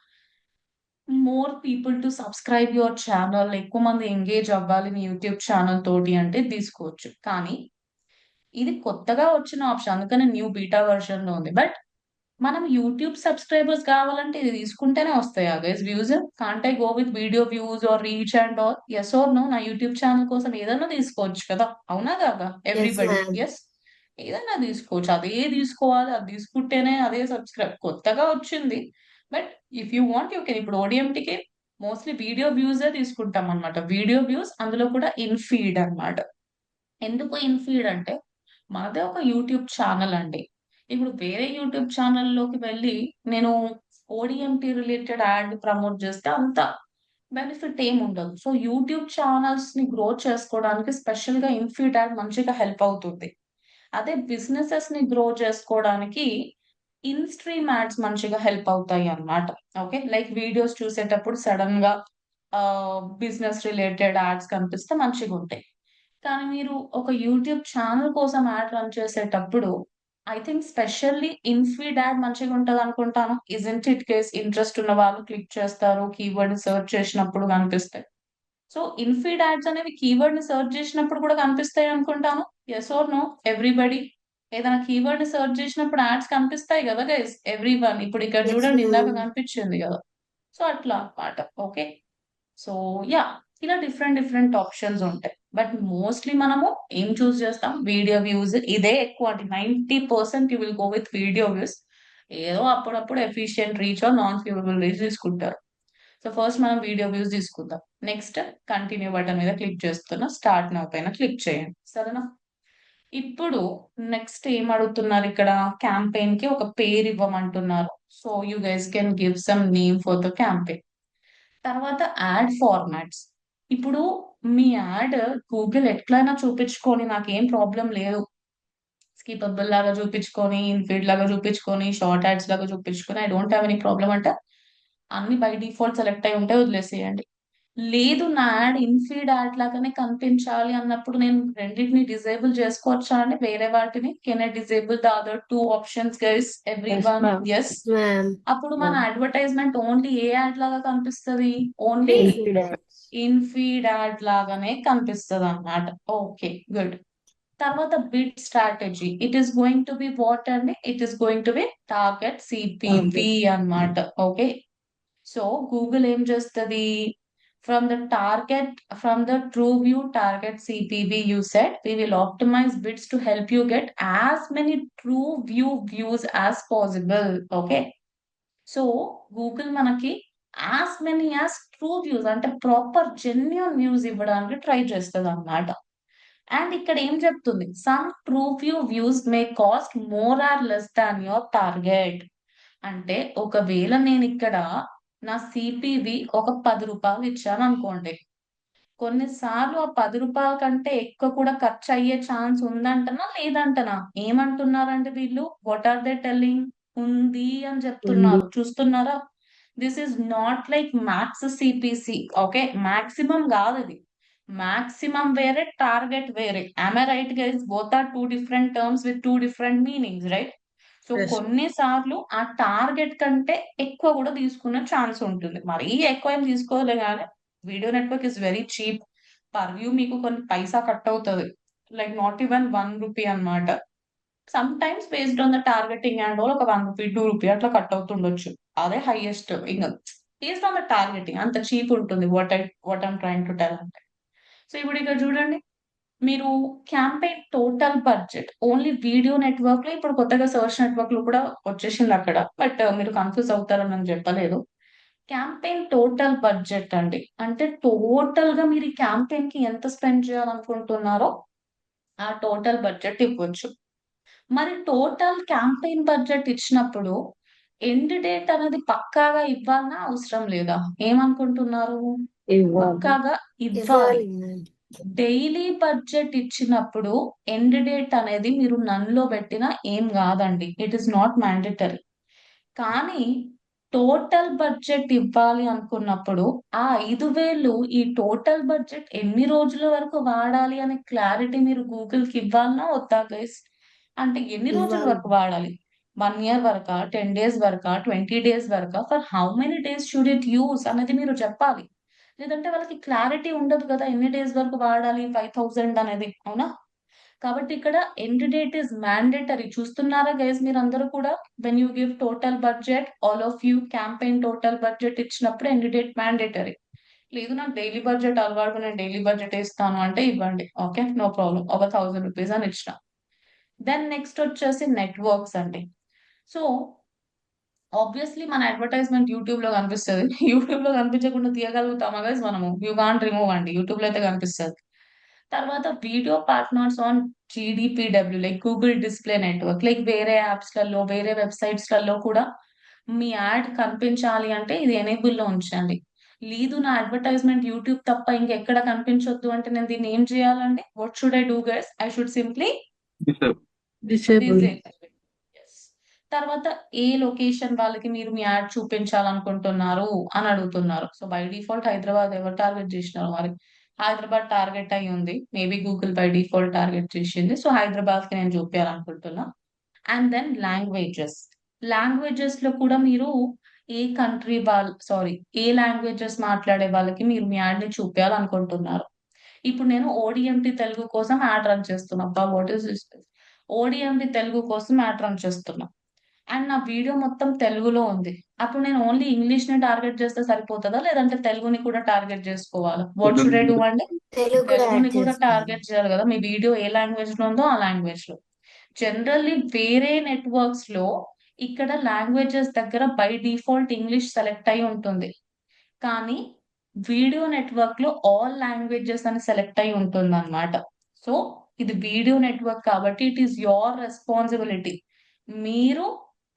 more people to subscribe your channel. ఎక్కువ మంది ఎంగేజ్ అవ్వాలి మీ యూట్యూబ్ ఛానల్ తోటి అంటే తీసుకోవచ్చు. కానీ ఇది కొత్తగా వచ్చిన ఆప్షన్. అందుకనే న్యూ బీటా వెర్షన్‌లో ఉంది. బట్ మనం యూట్యూబ్ సబ్స్క్రైబర్స్ కావాలంటే ఇది తీసుకుంటేనే వస్తాయా guys views? Can't I go with video views or reach and all? Yes or no? నా యూట్యూబ్ ఛానల్ కోసం ఏదైనా తీసుకోవచ్చు కదా! అవునా కాదా? Yes, everybody. ma'am. యెస్. ఏదైనా తీసుకోవచ్చు. అదే తీసుకోవాలి. అది తీసుకుంటేనే అదే కొత్తగా వచ్చింది. But if you want you can. ఇప్పుడు ఓడీఎంటీకి మోస్ట్‌లీ వీడియో వ్యూసే తీసుకుంటామనమాట. వీడియో వ్యూస్ అందులో కూడా ఇన్ ఫీడ్ అన్నమాట. ఎందుకు ఇన్ ఫీడ్ అంటే, మనదే ఒక యూట్యూబ్ ఛానల్ అండి. ఇప్పుడు వేరే యూట్యూబ్ ఛానల్‌లోకి వెళ్ళి నేను ఓడీఎంటీ రిలేటెడ్ యాడ్ ప్రమోట్ చేస్తే అంత బెనిఫిట్ ఏముండదు. సో, యూట్యూబ్ ఛానల్స్‌ని గ్రో చేసుకోవడానికి స్పెషల్‌గా ఇన్ ఫీడ్ యాడ్ మంచిగా హెల్ప్ అవుతుంది. అదే బిజినెసెస్‌ని గ్రో చేసుకోవడానికి ఇన్ స్ట్రీమ్ యాడ్స్ మంచిగా హెల్ప్ అవుతాయి అన్నమాట. ఓకే. లైక్ వీడియోస్ చూసేటప్పుడు సడెన్‌గా బిజినెస్ రిలేటెడ్ యాడ్స్ కనిపిస్తే మంచిగుంటాయి. కానీ మీరు ఒక యూట్యూబ్ ఛానల్ కోసం యాడ్ రన్ చేసేటప్పుడు I think specially in feed ad మంచిగుంటదనుకుంటాను. Isn't it case? ఇంట్రెస్ట్ ఉన్న వాళ్ళు క్లిక్ చేస్తారు. కీవర్డ్‌ని సెర్చ్ చేసినప్పుడు కనిపిస్తాయి. సో, ఇన్ ఫీడ్ యాడ్స్ అనేవి కీవర్డ్‌ని సెర్చ్ చేసినప్పుడు కూడా కనిపిస్తాయి అనుకుంటాను. Yes or no? ఎవ్రీబడీ. ఏదైనా కీవర్డ్‌ని సెర్చ్ చేసినప్పుడు యాడ్స్ కనిపిస్తాయి గదా గైస్! ఎవ్రీవన్. ఇప్పుడు ఇక్కడ Yes, చూడండి ఇందాక ma'am. కనిపించింది గదా! సో, అట్లా అన్నమాట. ఓకే. So, yeah! ఇలా డిఫరెంట్ ఆప్షన్స్ ఉంటాయి. బట్ మోస్ట్‌లీ మనము ఏం చూజ్ చేస్తాం? Video views. ఇదే ఎక్కువ అండి. 90% you will go with video views. ఏదో అప్పుడప్పుడు efficient reach or non scalable reach తీసుకుంటారు. సో, ఫస్ట్ మనం వీడియో వ్యూస్ తీసుకుందాం. నెక్స్ట్ కంటిన్యూ బటన్ మీద క్లిక్ చేస్తున్నా. స్టార్ట్ నౌ పైన క్లిక్ చేయండి. సరేనా? ఇప్పుడు నెక్స్ట్ ఏం అడుగుతున్నారు ఇక్కడ? క్యాంపెయిన్‌కి ఒక పేరు ఇవ్వమంటున్నారు. So, you guys can give some name for the campaign. తర్వాత యాడ్ ఫార్మాట్స్. ఇప్పుడు మీ యాడ్ గూగుల్ ఎట్లైనా చూపించుకొని నాకేం ప్రాబ్లమ్ లేదు. స్కిపబుల్ లాగా చూపించుకొని, ఇన్‌ఫీడ్ లాగా చూపించుకొని, షార్ట్ యాడ్స్ లాగా చూపించుకొని I don't have any problem అంటే అన్ని బై డిఫాల్ట్ సెలెక్ట్ అయి ఉంటే వదిలేసేయండి. లేదు నా యాడ్ ఇన్ఫీడ్ యాడ్ లాగానే కనిపించాలి అన్నప్పుడు నేను రెండింటిని డిజేబుల్ చేసుకోవచ్చా అండి, వేరే వాటిని? Can I disable the other two options guys every Yes, one? ma'am. Yes. Ma'am. అప్పుడు మన అడ్వర్టైజ్మెంట్ ఓన్లీ ఏ యాడ్ లాగా కనిపిస్తుంది? Only in feed. Infidels. In feed ad లాగానే కనిపిస్తుంది అన్నమాట. Okay, good. తర్వాత bid strategy, it is going to be what అండి? It is going to be target CPV అన్నమాట. ఓకే. సో గూగుల్ ఏం చేస్తుంది? From the target, from the true view target CPV, you set we will optimize bids to help you get as many true view views as possible. ఓకే. So Google మనకి as many as true views అంటే proper genuine views ఇవ్వడానికి try చేస్తుంది అన్నమాట. And ఇక్కడ ఏం చెప్తుంది? Some true views may cost more or less than your target. అంటే ఒకవేళ నేను ఇక్కడ నా సిపివి ఒక 10 రూపాయలు ఇచ్చాను అనుకోండి, కొన్నిసార్లు ఆ 10 రూపాయల కంటే ఎక్కువ కూడా ఖర్చు అయ్యే ఛాన్స్ ఉందంటనా లేదంటనా? ఏమంటున్నారంటే వీళ్ళు, వాట్ ఆర్ దే టెల్లింగ్? ఉంది అని చెప్తున్నారు. చూస్తున్నారా? This is not like max CPC. Okay, maximum కాదు ఇది. మాక్సిమం వేరే, టార్గెట్ వేరే. am I right guys? both are two different terms with two different meanings, right? So Yes. కొన్నిసార్లు ఆ టార్గెట్ కంటే ఎక్కువ కూడా తీసుకునే ఛాన్స్ ఉంటుంది. మరీ ఎక్కువ ఏం తీసుకోలే కానీ video network is very cheap. Per view మీకు కొన్ని పైసా కట్ అవుతుంది, లైక్ నాట్ ఈవెన్ 1 రూపీ అన్నమాట. Some times based on the targeting and ఒక 1 రూపీ 2 రూపీ అట్లా కట్ అవుతుండొచ్చు. అదే హైయెస్ట్. ఇంకా బేస్డ్ ఆన్ ద టార్గెటింగ్ అంత చీప్ ఉంటుంది. What I'm trying to tell అంటే. సో ఇప్పుడు ఇక్కడ చూడండి, మీరు campaign total budget only video network లో, ఇప్పుడు కొత్తగా సోర్స్ నెట్వర్క్ లో కూడా వచ్చేసింది అక్కడ, బట్ మీరు కన్ఫ్యూజ్ అవుతారని నేను చెప్పలేదు. క్యాంపెయిన్ టోటల్ బడ్జెట్ అండి, అంటే టోటల్ గా మీరు ఈ క్యాంపెయిన్ కి ఎంత స్పెండ్ చేయాలనుకుంటున్నారో ఆ టోటల్ బడ్జెట్ ఇవ్వచ్చు. మరి టోటల్ క్యాంపెయిన్ బడ్జెట్ ఇచ్చినప్పుడు ఎండ్ డేట్ అనేది పక్కాగా ఇవ్వాలన్నా అవసరం లేదా? ఏమనుకుంటున్నారు? Evolve. పక్కాగా ఇవ్వాలి. ఇవ్వాలి మ్యామ్. డైలీ బడ్జెట్ ఇచ్చినప్పుడు ఎండ్ డేట్ అనేది మీరు నన్లో పెట్టినా ఏం కాదండి, ఇట్ ఈస్ నాట్ మ్యాండేటరీ. కానీ టోటల్ బడ్జెట్ ఇవ్వాలి అనుకున్నప్పుడు ఆ 5,000 ఈ టోటల్ బడ్జెట్ ఎన్ని రోజుల వరకు వాడాలి అనే క్లారిటీ మీరు గూగుల్ కి ఇవ్వాలన్నా వద్దా గైస్? అంటే ఎన్ని రోజుల ఇవ్వాలి. వరకు వాడాలి? 1 ఇయర్ వరకా, 10 డేస్ వరకా, 20 డేస్ వరకా, for how many days should it use అనేది మీరు చెప్పాలి. లేదంటే వాళ్ళకి క్లారిటీ ఉండదు కదా ఎన్ని డేస్ వరకు వాడాలి 5,000 అనేది, అవునా? కాబట్టి ఇక్కడ ఎండ్ డేట్ ఇస్ మ్యాండేటరీ. చూస్తున్నారా గైస్ మీరు అందరూ కూడా? When you give total budget, all of you campaign total budget ఇచ్చినప్పుడు ఎండ్ డేట్ మ్యాండేటరీ. లేదు నాకు డైలీ బడ్జెట్ అలవాటు, నేను డైలీ బడ్జెట్ ఇస్తాను అంటే ఇవ్వండి. Okay, no problem. ఒక 1,000 రూపీస్ అని ఇచ్చిన. దెన్ నెక్స్ట్ వచ్చేసి నెట్వర్క్స్ అండి. సో ఆబ్వియస్లీ మన అడ్వర్టైజ్మెంట్ యూట్యూబ్ లో కనిపిస్తుంది. యూట్యూబ్ లో కనిపించకుండా తీయగలుగుతామా గైస్ మనము? యూ కాంట్ రిమూవ్ అండి, యూట్యూబ్ లో అయితే కనిపిస్తుంది. తర్వాత video partners on GDPW like Google display network, like వేరే యాప్స్ లలో, వేరే వెబ్సైట్స్ లలో కూడా మీ యాడ్ కనిపించాలి అంటే ఇది ఎనేబుల్ లో ఉంచండి. లేదు నా అడ్వర్టైజ్మెంట్ యూట్యూబ్ తప్ప ఇంకెక్కడ కనిపించొద్దు అంటే నేను దీన్ని ఏం చేయాలండి? What should I do guys? I should simply Disable. Disable. Yes. తర్వాత ఏ లొకేషన్ వాళ్ళకి మీరు మీ యాడ్ చూపించాలనుకుంటున్నారు అని అడుగుతున్నారు. సో బై డిఫాల్ట్ హైదరాబాద్ ఎవరు టార్గెట్ చేసినారు మరి? హైదరాబాద్ టార్గెట్ అయి ఉంది. Maybe Google by default target చేసింది. సో హైదరాబాద్ కి నేను చూపించాలనుకుంటున్నా. And then languages. లాంగ్వేజెస్ లో కూడా మీరు ఏ కంట్రీ వాళ్ళు, సారీ, ఏ లాంగ్వేజెస్ మాట్లాడే వాళ్ళకి మీరు మీ యాడ్ ని చూపించాలనుకుంటున్నారు. ఇప్పుడు నేను ఓడిఎంటి తెలుగు కోసం యాడ్ రన్ చేస్తున్నా. What is this? ODMT Telugu కోసం యాడ్ రన్ చేస్తున్నా అండ్ నా వీడియో మొత్తం తెలుగులో ఉంది. అప్పుడు నేను ఓన్లీ ఇంగ్లీష్ ని టార్గెట్ చేస్తే సరిపోతుందా, లేదంటే తెలుగుని కూడా టార్గెట్ చేసుకోవాలా? వాట్ షుడ్ ఐ డూ అండి? తెలుగు కూడా తెలుగుని యాడ్ కూడా చేసుకోవాలి. టార్గెట్ చేయాలి కదా. మీ వీడియో ఏ లాంగ్వేజ్ లో ఉందో ఆ లాంగ్వేజ్ లో. జనరల్లీ వేరే నెట్వర్క్స్ లో ఇక్కడ లాంగ్వేజెస్ దగ్గర బై డిఫాల్ట్ ఇంగ్లీష్ సెలెక్ట్ అయి ఉంటుంది. కానీ వీడియో నెట్వర్క్ లో ఆల్ లాంగ్వేజెస్ అని సెలెక్ట్ అయి ఉంటుంది అనమాట. సో ఇది వీడియో నెట్వర్క్ కాబట్టి ఇట్ ఈస్ యోర్ రెస్పాన్సిబిలిటీ. మీరు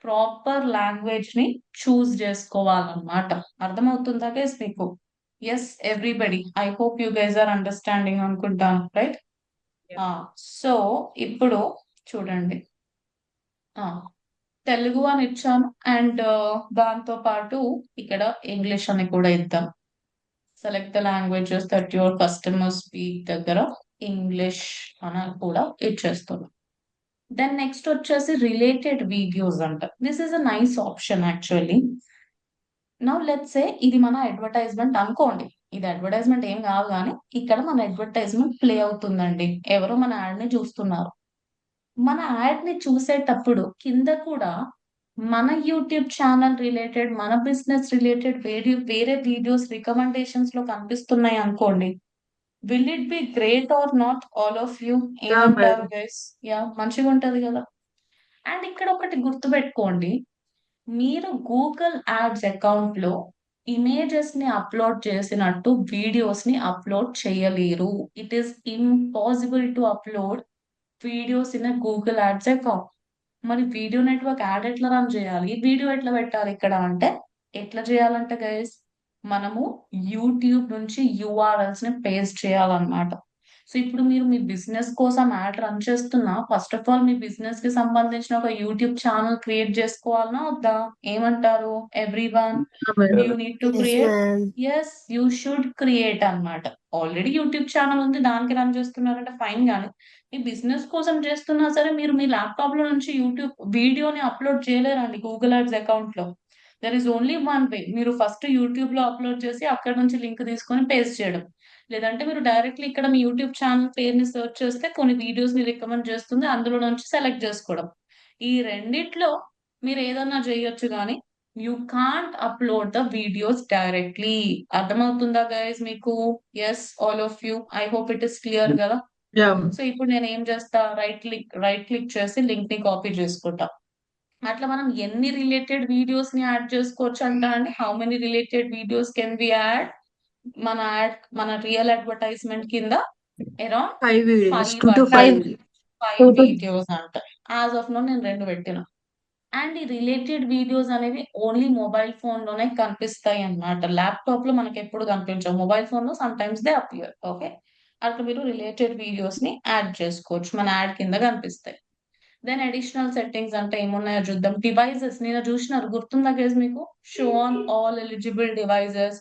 ప్రాపర్ లాంగ్వేజ్ ని చూస్ చేసుకోవాలన్నమాట. అర్థమవుతుందా గైస్ మీకు? Yes everybody, I hope you guys are understanding అనుకుంటాను, రైట్? Yeah. సో ఇప్పుడు చూడండి, తెలుగు అని ఇచ్చాను అండ్ దాంతో పాటు ఇక్కడ ఇంగ్లీష్ అని కూడా ఇద్దాం. Select the languages that your customer speak దగ్గర ఇంగ్లీష్ అని కూడా ఇచ్చేస్తున్నాం. దెన్ నెక్స్ట్ వచ్చేసి రిలేటెడ్ వీడియోస్ అంట. This is a nice option actually. Now let's say ఇది మన అడ్వర్టైజ్మెంట్ అనుకోండి. ఇది అడ్వర్టైజ్మెంట్ ఏం కాదు కానీ ఇక్కడ మన అడ్వర్టైజ్మెంట్ ప్లే అవుతుందండి. ఎవరో మన యాడ్ ని చూస్తున్నారు. మన యాడ్ ని చూసేటప్పుడు కింద కూడా మన యూట్యూబ్ ఛానల్ రిలేటెడ్, మన బిజినెస్ రిలేటెడ్ వేరే వీడియోస్ రికమెండేషన్స్ లో కనిపిస్తున్నాయి అనుకోండి. Will it be great or not? All of you ఏమంటారు గైస్? యా, మంచిగా ఉంటది కదా. అండ్ ఇక్కడ ఒకటి గుర్తుపెట్టుకోండి, మీరు గూగుల్ యాడ్స్ అకౌంట్ లో ఇమేజెస్ ని అప్లోడ్ చేసినట్టు వీడియోస్ ని అప్లోడ్ చేయలేరు. It is impossible to upload videos in Google ads account. మరి వీడియో నెట్వర్క్ యాడ్ ఎట్లా రన్ చేయాలి, వీడియో ఎట్లా పెట్టాలి ఇక్కడ అంటే, ఎట్లా చేయాలంటే గైస్, మనము యూట్యూబ్ నుంచి యూఆర్ఎల్స్ ని పేస్ట్ చేయాలన్నమాట. సో ఇప్పుడు మీరు మీ బిజినెస్ కోసం యాడ్ రన్ చేస్తున్నా, ఫస్ట్ ఆఫ్ ఆల్ మీ బిజినెస్ కి సంబంధించిన ఒక యూట్యూబ్ ఛానల్ క్రియేట్ చేసుకోవాలన్నా వద్దా? ఏమంటారు everyone? You need to Yes, create. ma'am. Yes, you should create అన్నమాట. ఆల్రెడీ యూట్యూబ్ ఛానల్ ఉంది, దానికి రన్ చేస్తున్నారంటే ఫైన్, కానీ మీ బిజినెస్ కోసం చేస్తున్నా సరే మీరు మీ ల్యాప్టాప్ లో నుంచి యూట్యూబ్ వీడియోని అప్లోడ్ చేయలేరండి గూగుల్ యాడ్స్ అకౌంట్ లో. There is only one way. మీరు ఫస్ట్ యూట్యూబ్ లో అప్లోడ్ చేసి అక్కడ నుంచి లింక్ తీసుకొని పేస్ట్ చేయడం. లేదంటే మీరు డైరెక్ట్లీ ఇక్కడ మీ యూట్యూబ్ ఛానల్ పేరుని సెర్చ్ చేస్తే కొన్ని వీడియోస్ ని రికమెండ్ చేస్తుంది, అందులో నుంచి సెలెక్ట్ చేసుకోవడం. ఈ రెండిట్లో మీరు ఏదన్నా చేయొచ్చు కానీ you can't upload the videos directly. అర్థమవుతుందా గైస్ మీకు? Yes, all of you. I hope it is clear కదా. Yeah. సో ఇప్పుడు నేను ఏం చేస్తా, రైట్ క్లిక్ చేసి లింక్ ని కాపీ చేసుకుంటా. అట్లా మనం ఎన్ని రిలేటెడ్ వీడియోస్ ని యాడ్ చేసుకోవచ్చు అంట అండి. How many related videos can we add? మన రియల్ అడ్వర్టైజ్మెంట్ కింద around 5 videos, 5 2 to 5. Five videos అంట. యాజ్ ఆఫ్ నో నేను 2 పెట్టిన. అండ్ ఈ రిలేటెడ్ వీడియోస్ అనేవి ఓన్లీ మొబైల్ ఫోన్ లోనే కనిపిస్తాయి అన్నమాట. ల్యాప్టాప్ లో మనకి ఎప్పుడు కనిపించవు, మొబైల్ ఫోన్ లో sometimes they appear. Okay, అట్లా మీరు రిలేటెడ్ వీడియోస్ ని యాడ్ చేసుకోవచ్చు, మన యాడ్ కింద కనిపిస్తాయి. దెన్ అడిషనల్ సెట్టింగ్స్ అంటే ఏమున్నాయో చూద్దాం. డివైజెస్ నేను చూసినారు, గుర్తుందా గైస్ మీకు? Show on all eligible devices.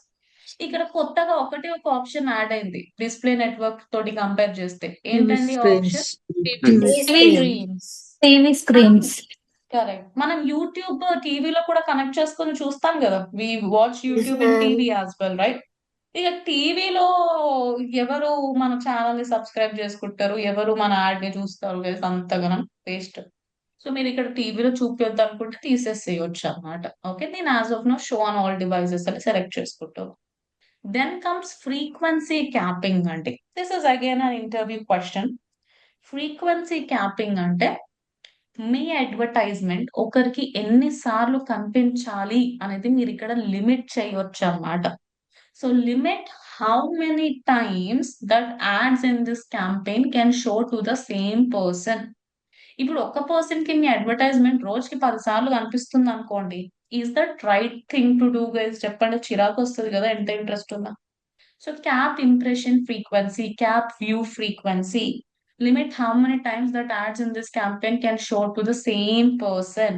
ఇక్కడ కొత్తగా ఒకటి ఒక ఆప్షన్ యాడ్ అయింది డిస్ప్లే నెట్వర్క్ తోటి కంపేర్ చేస్తే. TV ఏంటండి ఆ screens. Option? TV screens. TV screens. Correct. మనం యూట్యూబ్ టీవీలో కూడా కనెక్ట్ చేసుకొని చూస్తాం కదా. We watch Yes, YouTube in ma'am. TV as well, right? ఇక టీవీలో ఎవరు మన ఛానల్ ని సబ్స్క్రైబ్ చేసుకుంటారు, ఎవరు మన యాడ్ ని చూస్తారు guys? అంతగానం వేస్ట్. సో మీరు ఇక్కడ టీవీలో చూపించద్దు అనుకుంటే తీసేసేయచ్చు అన్నమాట. ఓకే, నేను as of now show on all devices అని సెలెక్ట్ చేసుకుంటాను. దెన్ కమ్స్ ఫ్రీక్వెన్సీ క్యాపింగ్ అంటే, this is again an interview question. Frequency capping అంటే మీ అడ్వర్టైజ్మెంట్ ఒకరికి ఎన్నిసార్లు కనిపించాలి అనేది మీరు ఇక్కడ లిమిట్ చేయవచ్చు అన్నమాట. So limit how many times that ads in this campaign can show to the same person. ఇప్పుడు ఒక పర్సన్ కి మీ అడ్వర్టైజ్మెంట్ రోజుకి 10 సార్లు కనిపిస్తుంది అనుకోండి. Is that right thing to do guys? చెప్పండి, చిరాకు వస్తుంది కదా ఎంత ఇంట్రెస్ట్ ఉందా. So cap impression frequency, cap view frequency, limit how many times that ads in this campaign can show to the same person,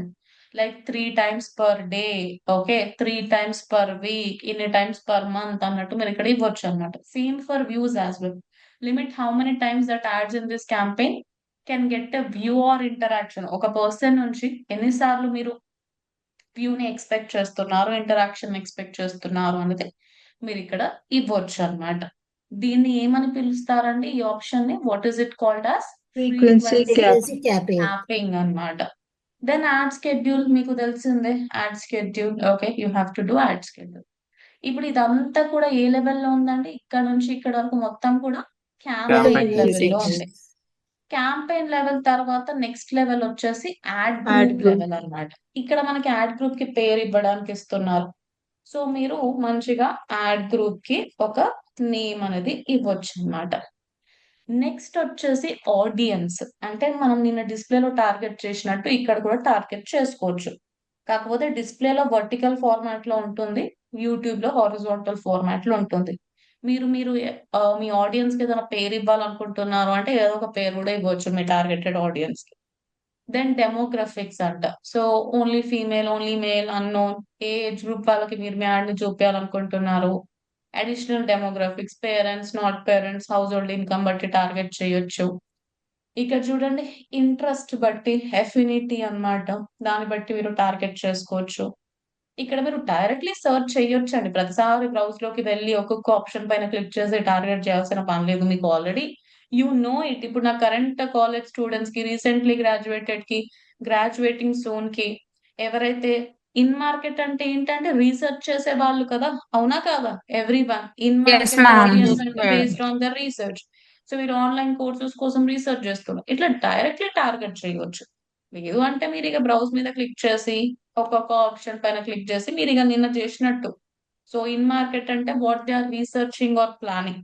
like 3 times per day, okay, 3 times per week, in a times per month అన్నట్టు మీరు ఇక్కడ ఇవ్వచ్చు అన్నమాట. Same for views as well. Limit how many times that ads in this campaign can get a view or interaction. ఒక person నుంచి ఎన్నిసార్లు మీరు వ్యూని ఎక్స్పెక్ట్ చేస్తున్నారు, ఇంటరాక్షన్ ఎక్స్పెక్ట్ చేస్తున్నారు అనేది మీరు ఇక్కడ ఇవ్వచ్చు అన్నమాట. దీన్ని ఏమని పిలుస్తారండి ఈ ఆప్షన్ ని? What is it called as? Frequency Frequency capping. Capping అన్నమాట. దెన్ యాడ్ స్కెడ్యూల్ మీకు తెలిసిందే. Add schedule, okay, you have to do add schedule. ఇప్పుడు ఇదంతా కూడా ఏ లెవెల్లో ఉందండి? ఇక్కడ నుంచి ఇక్కడ వరకు మొత్తం కూడా క్యాంపెయిన్ లెవెల్లో ఉంది. క్యాంపెయిన్ లెవెల్ తర్వాత నెక్స్ట్ లెవెల్ వచ్చేసి యాడ్ గ్రూప్ group. లెవెల్ అన్నమాట. ఇక్కడ మనకి యాడ్ గ్రూప్ కి పేరు ఇవ్వడానికి ఇస్తున్నారు. సో మీరు మంచిగా యాడ్ గ్రూప్ కి ఒక నేమ్ అనేది ఇవ్వచ్చు అన్నమాట. నెక్స్ట్ వచ్చేసి ఆడియన్స్. అంటే మనం నిన్న డిస్ప్లేలో టార్గెట్ చేసినట్టు ఇక్కడ కూడా టార్గెట్ చేసుకోవచ్చు. కాకపోతే డిస్ప్లేలో వర్టికల్ ఫార్మాట్ లో ఉంటుంది, యూట్యూబ్ లో హారిజాంటల్ ఫార్మాట్ లో ఉంటుంది. మీరు మీ ఆడియన్స్ కి ఏదైనా పేరు ఇవ్వాలనుకుంటున్నారు అంటే ఏదో ఒక పేరు కూడా ఇవ్వచ్చు మీ టార్గెటెడ్ ఆడియన్స్ కి. దెన్ డెమోగ్రఫిక్స్ అంట. So only female, only male, unknown, ఏ ఏజ్ గ్రూప్ వాళ్ళకి మీరు మీ యాడ్ ని చూపించాలనుకుంటున్నారు. Additional demographics, parents, not parents, household income బట్టి టార్గెట్ చేయొచ్చు. ఇక్కడ చూడండి, ఇంట్రెస్ట్ బట్టి, ఎఫినిటీ అన్నమాట, దాన్ని బట్టి మీరు టార్గెట్ చేసుకోవచ్చు. ఇక్కడ మీరు డైరెక్ట్లీ సర్చ్ చేయొచ్చు అండి. ప్రతిసారి బ్రౌజ్ లోకి వెళ్ళి ఒక్కొక్క ఆప్షన్ పైన క్లిక్ చేసి టార్గెట్ చేయాల్సిన పని లేదు. మీకు ఆల్రెడీ ఇట్. ఇప్పుడు నా కరెంట్ కాలేజ్ స్టూడెంట్స్ కి, రీసెంట్లీ గ్రాడ్యుయేటెడ్ కి, గ్రాడ్యుయేటింగ్ సోన్ కి, ఎవరైతే ఇన్ మార్కెట్ అంటే ఏంటంటే రీసెర్చ్ చేసే వాళ్ళు కదా, అవునా కాదా? Every one in Yes, market ma'am. Audience Yes, అంటే sir. Based on the research. So మీరు ఆన్లైన్ కోర్సెస్ కోసం రీసెర్చ్ చేస్తున్నారు, ఇట్లా డైరెక్ట్లీ టార్గెట్ చేయవచ్చు. లేదు అంటే మీరు ఇక బ్రౌజ్ మీద క్లిక్ చేసి ఒక్కొక్క ఆప్షన్ పైన క్లిక్ చేసి మీరు ఇక నిన్న చేసినట్టు. సో ఇన్ మార్కెట్ అంటే what they are researching or planning.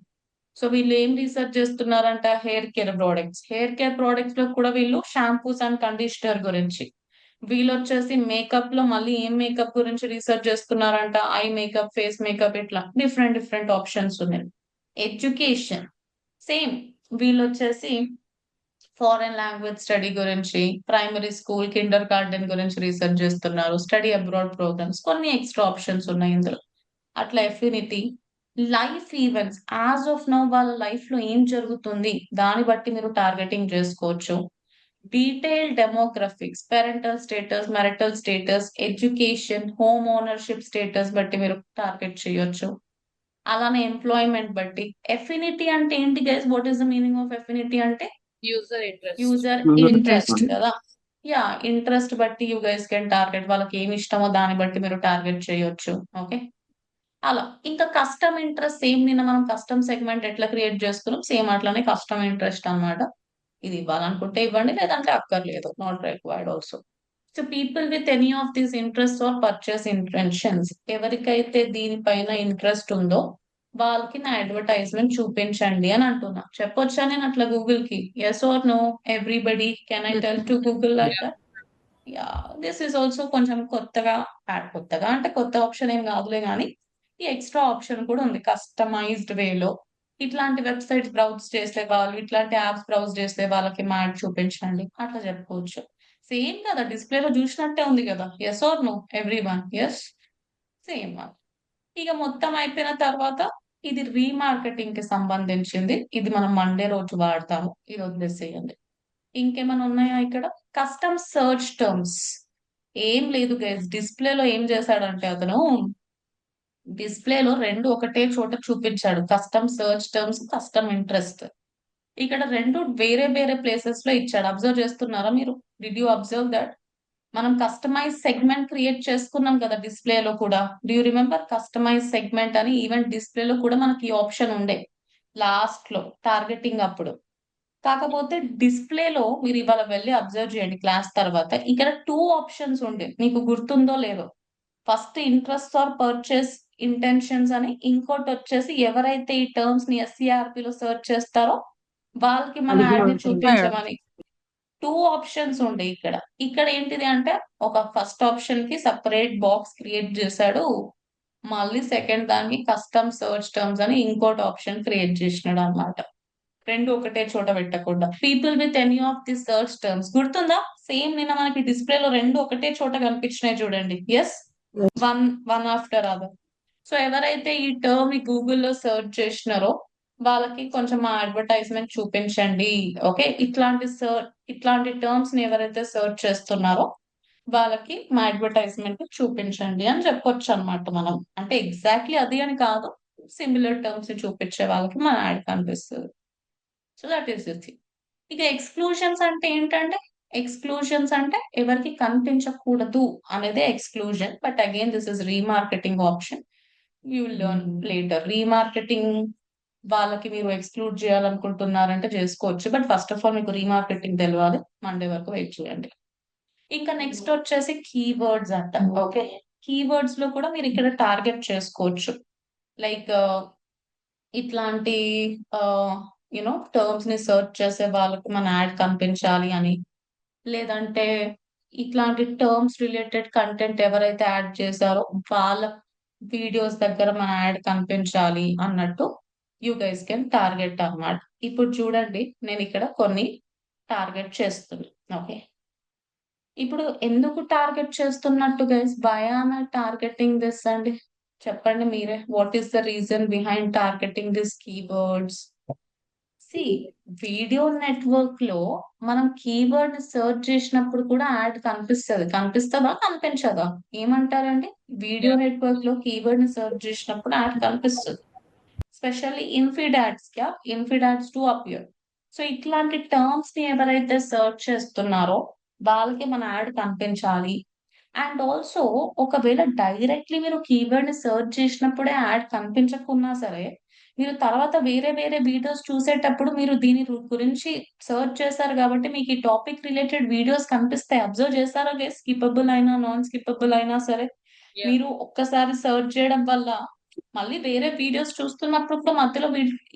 So వీళ్ళు ఏం రీసెర్చ్ చేస్తున్నారంట? Hair care products. Hair care products లో కూడా వీళ్ళు షాంపూస్ అండ్ కండిషనర్ గురించి, వీళ్ళు వచ్చేసి మేకప్ లో మళ్ళీ ఏం మేకప్ గురించి రీసెర్చ్ చేస్తున్నారంట? ఐ మేకప్, ఫేస్ మేకప్, ఇట్లా డిఫరెంట్ డిఫరెంట్ ఆప్షన్స్ ఉన్నాయి. ఎడ్యుకేషన్ సేమ్, వీళ్ళు వచ్చేసి ఫారెన్ లాంగ్వేజ్ స్టడీ గురించి, ప్రైమరీ స్కూల్, కిండర్ గార్డెన్ గురించి రీసెర్చ్ చేస్తున్నారు. స్టడీ అబ్రాడ్ ప్రోగ్రామ్స్, కొన్ని ఎక్స్ట్రా ఆప్షన్స్ ఉన్నాయి ఇందులో. అట్లా affinity, life events, as of now వాళ్ళ లైఫ్ లో ఏం జరుగుతుంది దాన్ని బట్టి మీరు టార్గెటింగ్ చేసుకోవచ్చు. Detail demographics, parental status, marital status, education, home ownership status బట్టి మీరు టార్గెట్ చేయొచ్చు. అలానే ఎంప్లాయ్మెంట్ బట్టి. ఎఫినిటీ అంటే ఏంటి guys? What is the meaning of affinity అంటే? User interest. User User interest interest. కదా. యా, ఇంట్రెస్ట్ బట్టి యూ గైస్ కెన్ టార్గెట్. వాళ్ళకి ఏమి ఇష్టమో దాన్ని బట్టి మీరు టార్గెట్ చేయొచ్చు. ఓకే, అలా. ఇంకా కస్టమ్ ఇంట్రెస్ట్ సేమ్, నిన్న మనం కస్టమ్ సెగ్మెంట్ ఎట్లా క్రియేట్ చేసుకున్నాం, సేమ్ అట్లానే కస్టమ్ ఇంట్రెస్ట్ అన్నమాట. ఇది ఇవ్వాలనుకుంటే ఇవ్వండి, లేదంటే అక్కర్లేదు, not required also. So people with any of these interest or purchase intentions, ఎవరికైతే దీనిపైన ఇంట్రెస్ట్ ఉందో వాళ్ళకి నా అడ్వర్టైజ్మెంట్ చూపించండి అని అంటున్నా. చెప్పొచ్చా నేను అట్లా గూగుల్ కి? Yes or no everybody? Can I tell to Google like that? Yeah, this is also కొంచెం కొత్తగా, కొత్తగా అంటే కొత్త ఆప్షన్ ఏం కాదులే కానీ, ఈ ఎక్స్ట్రా ఆప్షన్ కూడా ఉంది కస్టమైజ్డ్ వేలో. ఇట్లాంటి వెబ్సైట్స్ బ్రౌజ్ చేసే వాళ్ళు, ఇట్లాంటి యాప్స్ బ్రౌజ్ చేసే వాళ్ళకి మ్యాట్ చూపించండి అట్లా చెప్పుకోవచ్చు. సేమ్ కదా, డిస్ప్లేలో చూసినట్టే ఉంది కదా. Yes or no every one? Yes, same. ఇక మొత్తం అయిపోయిన తర్వాత ఇది రీమార్కెటింగ్ కి సంబంధించింది. ఇది మనం మండే రోజు వాడతాము, ఇది వదిలేసేయండి. ఇంకేమైనా ఉన్నాయా ఇక్కడ? కస్టమ్ సర్చ్ టర్మ్స్ ఏం లేదు గైస్. డిస్ప్లేలో ఏం చేశాడంటే అతను డిస్ప్లేలో రెండు ఒకటే చోట చూపించాడు, custom search terms, custom interest. ఇక్కడ రెండు వేరే వేరే ప్లేసెస్ లో ఇచ్చాడు. అబ్జర్వ్ చేస్తున్నారా మీరు? Did you observe that? మనం కస్టమైజ్ సెగ్మెంట్ క్రియేట్ చేసుకున్నాం కదా డిస్ప్లేలో కూడా. Do you remember customize segment అని? ఈవెన్ డిస్ప్లేలో కూడా మనకి ఈ ఆప్షన్ ఉండే లాస్ట్ లో టార్గెటింగ్ అప్పుడు. కాకపోతే డిస్ప్లేలో మీరు ఇవాళ వెళ్ళి అబ్జర్వ్ చేయండి క్లాస్ తర్వాత, ఇక్కడ 2 ఆప్షన్స్ ఉండే, మీకు గుర్తుందో లేదో. First interest or purchase intentions అని, ఇంకోటి వచ్చేసి ఎవరైతే ఈ టర్మ్స్ ని SCRP లో సర్చ్ చేస్తారో వాళ్ళకి మన యాడ్ ని చూపించమని 2 ఆప్షన్స్ ఉండే ఇక్కడ. ఇక్కడ ఏంటిది అంటే, ఒక ఫస్ట్ ఆప్షన్ కి సపరేట్ బాక్స్ క్రియేట్ చేశాడు, మళ్ళీ సెకండ్ దానికి కస్టమ్ సర్చ్ టర్మ్స్ అని ఇంకోటి ఆప్షన్ క్రియేట్ చేసినాడు అన్నమాట. రెండు ఒకటే చోట పెట్టకుండా. People with any of the search terms గుర్తుందా? సేమ్ నిన్న మనకి డిస్ప్లేలో రెండు ఒకటే చోట కనిపించినాయి చూడండి. Yes, one one after other. So ఎవరైతే ఈ టర్మ్ ని గూగుల్లో సర్చ్ చేసినారో వాళ్ళకి కొంచెం మా అడ్వర్టైజ్మెంట్ చూపించండి. ఓకే, ఇట్లాంటి టర్మ్స్ ని ఎవరైతే సర్చ్ చేస్తున్నారో వాళ్ళకి మా అడ్వర్టైజ్మెంట్ చూపించండి అని చెప్పొచ్చు అనమాట మనం. అంటే ఎగ్జాక్ట్లీ అది అని కాదు, సిమిలర్ టర్మ్స్ ని చూపించే వాళ్ళకి మన యాడ్ కనిపిస్తుంది. So that is the thing. ఇక ఎక్స్క్లూజన్స్ అంటే ఏంటంటే, ఎక్స్క్లూజన్స్ అంటే ఎవరికి కనిపించకూడదు అనేదే exclusion. But again this is remarketing option, you will learn later. Remarketing వాళ్ళకి మీరు ఎక్స్క్లూడ్ చేయాలనుకుంటున్నారంటే చేసుకోవచ్చు, బట్ ఫస్ట్ ఆఫ్ ఆల్ మీకు రీమార్కెటింగ్ తెలియాలి. మండే వరకు వెయిట్ చేయండి. ఇంకా నెక్స్ట్ వచ్చేసి కీవర్డ్స్ అంట. ఓకే, కీవర్డ్స్ లో కూడా మీరు ఇక్కడ టార్గెట్ చేసుకోవచ్చు. లైక్ ఇట్లాంటి టర్మ్స్ ని సర్చ్ చేసే వాళ్ళకి మన యాడ్ కనిపించాలి అని, లేదంటే ఇట్లాంటి టర్మ్స్ రిలేటెడ్ కంటెంట్ ఎవరైతే యాడ్ చేశారో వాళ్ళ వీడియోస్ దగ్గర మన యాడ్ కనిపించాలి అన్నట్టు యూ గైస్ కెన్ టార్గెట్ అన్నమాట. ఇప్పుడు చూడండి, నేను ఇక్కడ కొన్ని టార్గెట్ చేస్తున్నాను. ఓకే, ఇప్పుడు ఎందుకు టార్గెట్ చేస్తున్నట్టు guys? Why am I targeting this అండి? చెప్పండి మీరే. What is the reason behind targeting this keywords? See, video network లో మనం కీవర్డ్ సెర్చ్ చేసినప్పుడు కూడా యాడ్ కనిపిస్తుంది. కనిపిస్తుందా, కనిపించదా? ఏమంటారండి? వీడియో నెట్వర్క్ లో కీవర్డ్ ని సెర్చ్ చేసినప్పుడు యాడ్ కనిపిస్తుంది. స్పెషల్లీ ఇన్ఫీడ్ యాడ్స్ క్యా ఇన్ఫీడ్ యాడ్స్ టు అపియర్. సో ఇట్లాంటి టర్మ్స్ ని ఎవరైతే సెర్చ్ చేస్తున్నారో వాళ్ళకి మన యాడ్ కనిపించాలి. అండ్ ఆల్సో ఒకవేళ డైరెక్ట్లీ మీరు కీవర్డ్ ని సెర్చ్ చేసినప్పుడే యాడ్ కనిపించకున్నా సరే, మీరు తర్వాత వేరే వేరే వీడియోస్ చూసేటప్పుడు మీరు దీని గురించి సెర్చ్ చేశారు కాబట్టి మీకు ఈ టాపిక్ రిలేటెడ్ వీడియోస్ కనిపిస్తాయి. అబ్జర్వ్ చేస్తారా గైస్? స్కిపబుల్ అయినా నాన్ స్కిపబుల్ అయినా సరే మీరు ఒక్కసారి సెర్చ్ చేయడం వల్ల మళ్ళీ వేరే వీడియోస్ చూస్తున్నప్పుడు కూడా మధ్యలో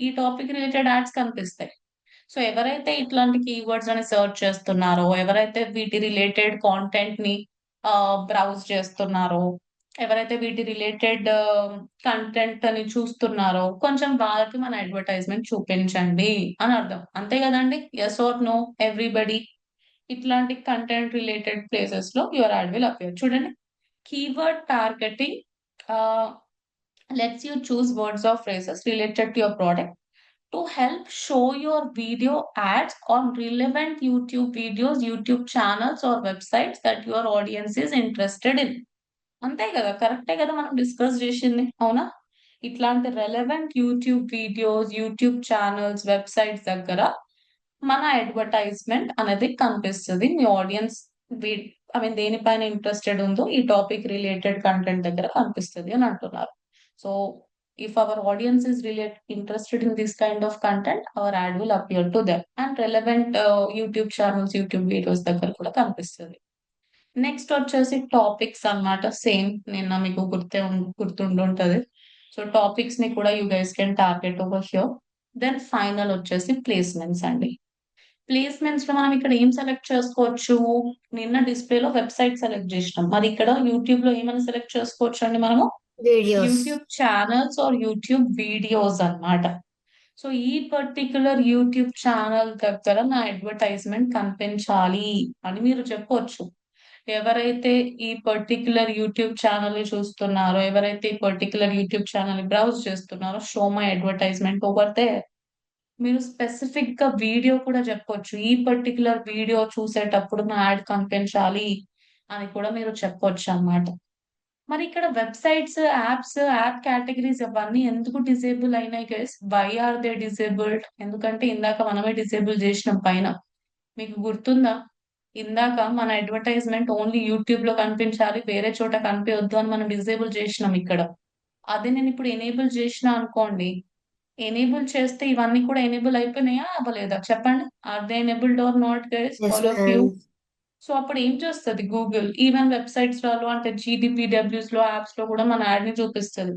ఈ టాపిక్ రిలేటెడ్ యాడ్స్ కనిపిస్తాయి. సో ఎవరైతే ఇట్లాంటి కీవర్డ్స్ అని సెర్చ్ చేస్తున్నారో, ఎవరైతే వీటి రిలేటెడ్ కాంటెంట్ ని బ్రౌజ్ చేస్తున్నారో, ఎవరైతే వీటి రిలేటెడ్ కంటెంట్ అని చూస్తున్నారో, కొంచెం వాళ్ళకి మన అడ్వర్టైజ్మెంట్ చూపించండి అని అర్థం. అంతే కదండి? Yes or no everybody? ఇట్లాంటి కంటెంట్ రిలేటెడ్ ప్లేసెస్ లో యువర్ యాడ్ విల్ అపియర్. చూడండి, keyword targeting lets you choose words or phrases related to your product to help show your video ads on relevant YouTube videos, YouTube channels, or websites that your audience is interested in. అంతే కదా? కరెక్టే కదా మనం discuss చేసింది, అవునా? ఇట్లాంటి relevant YouTube videos, YouTube channels, websites దగ్గర మన అడ్వర్టైజ్మెంట్ అనేది కనిపిస్తుంది. మీ ఆడియన్స్ ఐ మీన్ దేనిపైన ఇంట్రెస్టెడ్ ఉందో ఈ టాపిక్ రిలేటెడ్ కంటెంట్ దగ్గర కనిపిస్తుంది అని అంటున్నారు. So if our audience is interested in this kind of content, our ad will appear to them. And relevant YouTube channels, YouTube videos దగ్గర కూడా కనిపిస్తుంది. నెక్స్ట్ వచ్చేసి టాపిక్స్ అన్నమాట. సేమ్ నిన్న మీకు గుర్తుండుంటది. సో టాపిక్స్ ని కూడా you guys can target over here. Then final వచ్చేసి ప్లేస్మెంట్స్ అండి. ప్లేస్మెంట్స్ లో మనం ఇక్కడ ఏం సెలెక్ట్ చేసుకోవచ్చు? నిన్న డిస్ప్లేలో వెబ్సైట్ సెలెక్ట్ చేసినాం. మరి ఇక్కడ యూట్యూబ్ లో ఏమైనా సెలెక్ట్ చేసుకోవచ్చు అండి మనము? Videos. YouTube channels or YouTube videos అన్నమాట. సో ఈ పర్టికులర్ యూట్యూబ్ ఛానల్ దగ్గర నా అడ్వర్టైజ్మెంట్ కనిపించాలి అని మీరు చెప్పొచ్చు. ఎవరైతే ఈ పర్టికులర్ యూట్యూబ్ ఛానల్ ని చూస్తున్నారో, ఎవరైతే ఈ పర్టికులర్ యూట్యూబ్ ఛానల్ ని బ్రౌజ్ చేస్తున్నారో, show my advertisement over they. మీరు స్పెసిఫిక్ గా వీడియో కూడా చెప్పొచ్చు. ఈ పర్టికులర్ వీడియో చూసేటప్పుడు నా యాడ్ కనిపించాలి అని కూడా మీరు చెప్పొచ్చు అన్నమాట. మరి ఇక్కడ వెబ్సైట్స్, యాప్స్, యాప్ కేటగిరీస్ అవన్నీ ఎందుకు డిసేబుల్ అయినాయి guys? Why are they disabled? ఎందుకంటే ఇందాక మనమే డిసేబుల్ చేసినాం పైన. మీకు గుర్తుందా? ఇందాక మన అడ్వర్టైజ్మెంట్ ఓన్లీ యూట్యూబ్ లో కనిపించాలి, వేరే చోట కనిపించొద్దు అని మనం డిసేబుల్ చేసినాం ఇక్కడ. అదే నేను ఇప్పుడు ఎనేబుల్ చేసిన అనుకోండి, ఎనేబుల్ చేస్తే ఇవన్నీ కూడా ఎనేబుల్ అయిపోయినాయా, అవ్వలేదా? చెప్పండి. Are they enabled or not guys, Yes, all of you? ma'am. So అప్పుడు ఏం చేస్తుంది గూగుల్? ఈవెన్ వెబ్సైట్స్ లో అంటే జీడిపిడబ్ల్యూస్ లో, యాప్స్ లో కూడా మన యాడ్ ని చూపిస్తుంది.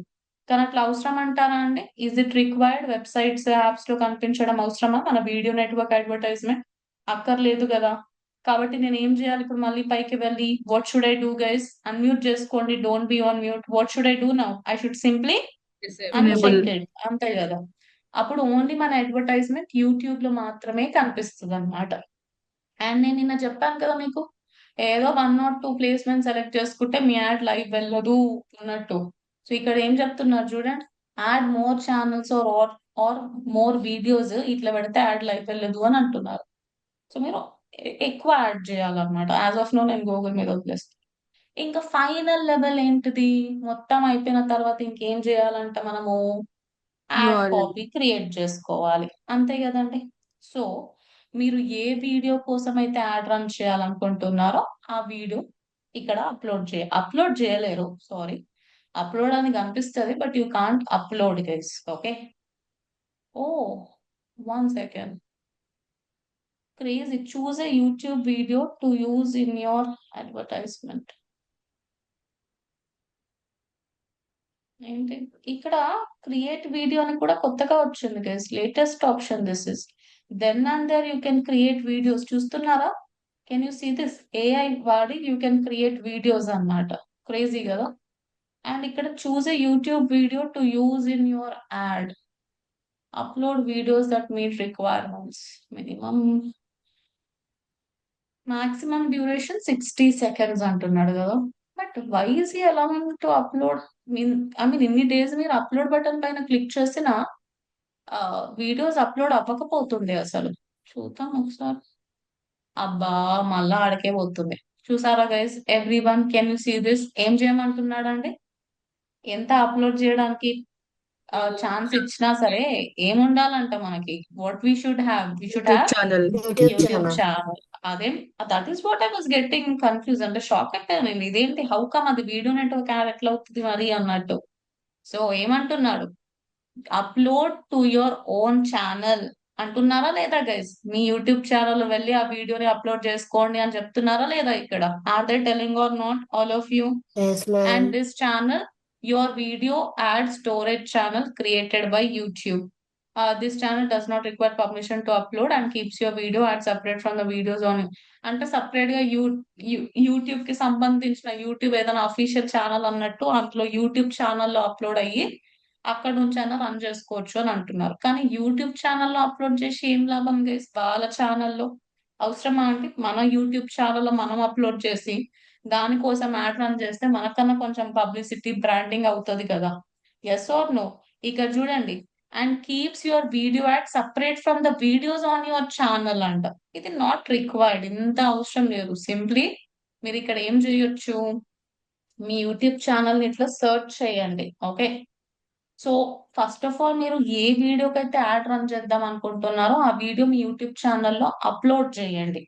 కానీ అట్లా అవసరం అంటారా అండి? Is it required? Websites, apps లో కనిపించడం అవసరమా మన వీడియో నెట్వర్క్ అడ్వర్టైజ్మెంట్? అక్కర్లేదు కదా. కాబట్టి నేను ఏం చేయాలి ఇప్పుడు? మళ్ళీ పైకి వెళ్ళి what should I do guys? Unmute చేసుకోండి, don't be on mute. What should I do now? I should simply Enable. Uncheck it, అంతే కదా. అప్పుడు ఓన్లీ మన అడ్వర్టైజ్మెంట్ యూట్యూబ్ లో మాత్రమే కనిపిస్తుంది అన్నమాట. అండ్ నేను నిన్న చెప్పాను కదా మీకు, ఏదో 1 or 2 ప్లేస్మెంట్ సెలెక్ట్ చేసుకుంటే మీ యాడ్ లైవ్ వెళ్ళదు అన్నట్టు. సో ఇక్కడ ఏం చెప్తున్నారు చూడండి, add more channels or more videos ఇట్లా పెడితే యాడ్ లైవ్ వెళ్ళదు అని అంటున్నారు. సో మీరు ఎక్కువ యాడ్ చేయాలన్నమాట. యాజ్ ఆఫ్ నో నేను గూగుల్ మీద వదిలేస్తాను. ఇంకా ఫైనల్ లెవెల్ ఏంటిది? మొత్తం అయిపోయిన తర్వాత ఇంకేం చేయాలంట మనము? Add URL. కాపీ క్రియేట్ చేసుకోవాలి, అంతే కదండి. సో మీరు ఏ వీడియో కోసం అయితే యాడ్ రన్ చేయాలనుకుంటున్నారో ఆ వీడియో ఇక్కడ అప్లోడ్ చేయలేరు, సారీ. అప్లోడ్ అని కనిపిస్తుంది but you can't upload guys. Okay. Oh, 1 second. Crazy. Choose a YouTube video to use in your advertisement. ఏంటి ఇక్కడ? క్రియేట్ వీడియో అని కూడా కొత్తగా వచ్చింది guys, latest option this is. Then and there you can create videos. చూస్తున్నారా? Can you see this? AI వాడి you can create videos అన్నమాట. Crazy కదా. అండ్ ఇక్కడ choose a YouTube video to use in your ad. Upload videos that meet requirements. Minimum maximum duration 60 seconds అంటున్నాడు కదా. But why is he allowing to upload? I mean ఇన్ని days మీరు upload button పైన click చేసిన videos upload అవ్వకపోతుండే అసలు. చూద్దాం ఒకసారి. అబ్బా, మళ్ళా ఆడికే పోతుంది. చూసారా guys, every one can you see this? ఏం చేయమంటున్నాడండి? ఎంత అప్లోడ్ చేయడానికి ఛాన్స్ ఇచ్చినా సరే ఏముండాలంట మనకి? What we should have? We should YouTube have channel. YouTube YouTube channel. Channel. అదే, that is what I was getting confuse. అంటే షాక్ అయిపోయాను నేను. ఇదేంటి, హౌ కమ్ అది వీడియో నెట్వర్క్ యాడ్ ఎట్లా అవుతుంది మరి అన్నట్టు. సో ఏమంటున్నాడు? Upload to your own channel అంటున్నారా లేదా గైస్? మీ యూట్యూబ్ ఛానల్ వెళ్ళి ఆ వీడియోని అప్లోడ్ చేసుకోండి అని చెప్తున్నారా లేదా ఇక్కడ? Are they telling or not, all of you? Yes, And ma'am. this channel, your video ad storage channel created by YouTube. This channel does not require permission to upload and keeps your video ad separate from the videos on. అంటే separate గా YouTube కి సంబంధించిన YouTube ఏదైనా official channel అన్నట్టు అందులో YouTube ఛానల్లో upload అయ్యి అక్కడ నుంచి అయినా రన్ చేసుకోవచ్చు అని అంటున్నారు. కానీ యూట్యూబ్ ఛానల్లో అప్లోడ్ చేసి ఏం లాభం గైస్? వాళ్ళ ఛానల్లో అవసరమా అంటే? మన యూట్యూబ్ ఛానల్లో మనం అప్లోడ్ చేసి దానికోసం యాడ్ రన్ చేస్తే మనకన్నా కొంచెం పబ్లిసిటీ బ్రాండింగ్ అవుతుంది కదా. Yes or no? ఇక్కడ చూడండి, and keeps your video ad separate from the videos on your channel అంట. ఇది నాట్ రిక్వైర్డ్, ఇంత అవసరం లేదు. సింప్లీ మీరు ఇక్కడ ఏం చేయొచ్చు, మీ యూట్యూబ్ ఛానల్ ఇట్లా సర్చ్ చేయండి. Okay, so first of all మీరు ఏ వీడియోకి అయితే యాడ్ రన్ చేద్దాం అనుకుంటున్నారో ఆ వీడియో మీ యూట్యూబ్ ఛానల్లో అప్లోడ్ చేయండి.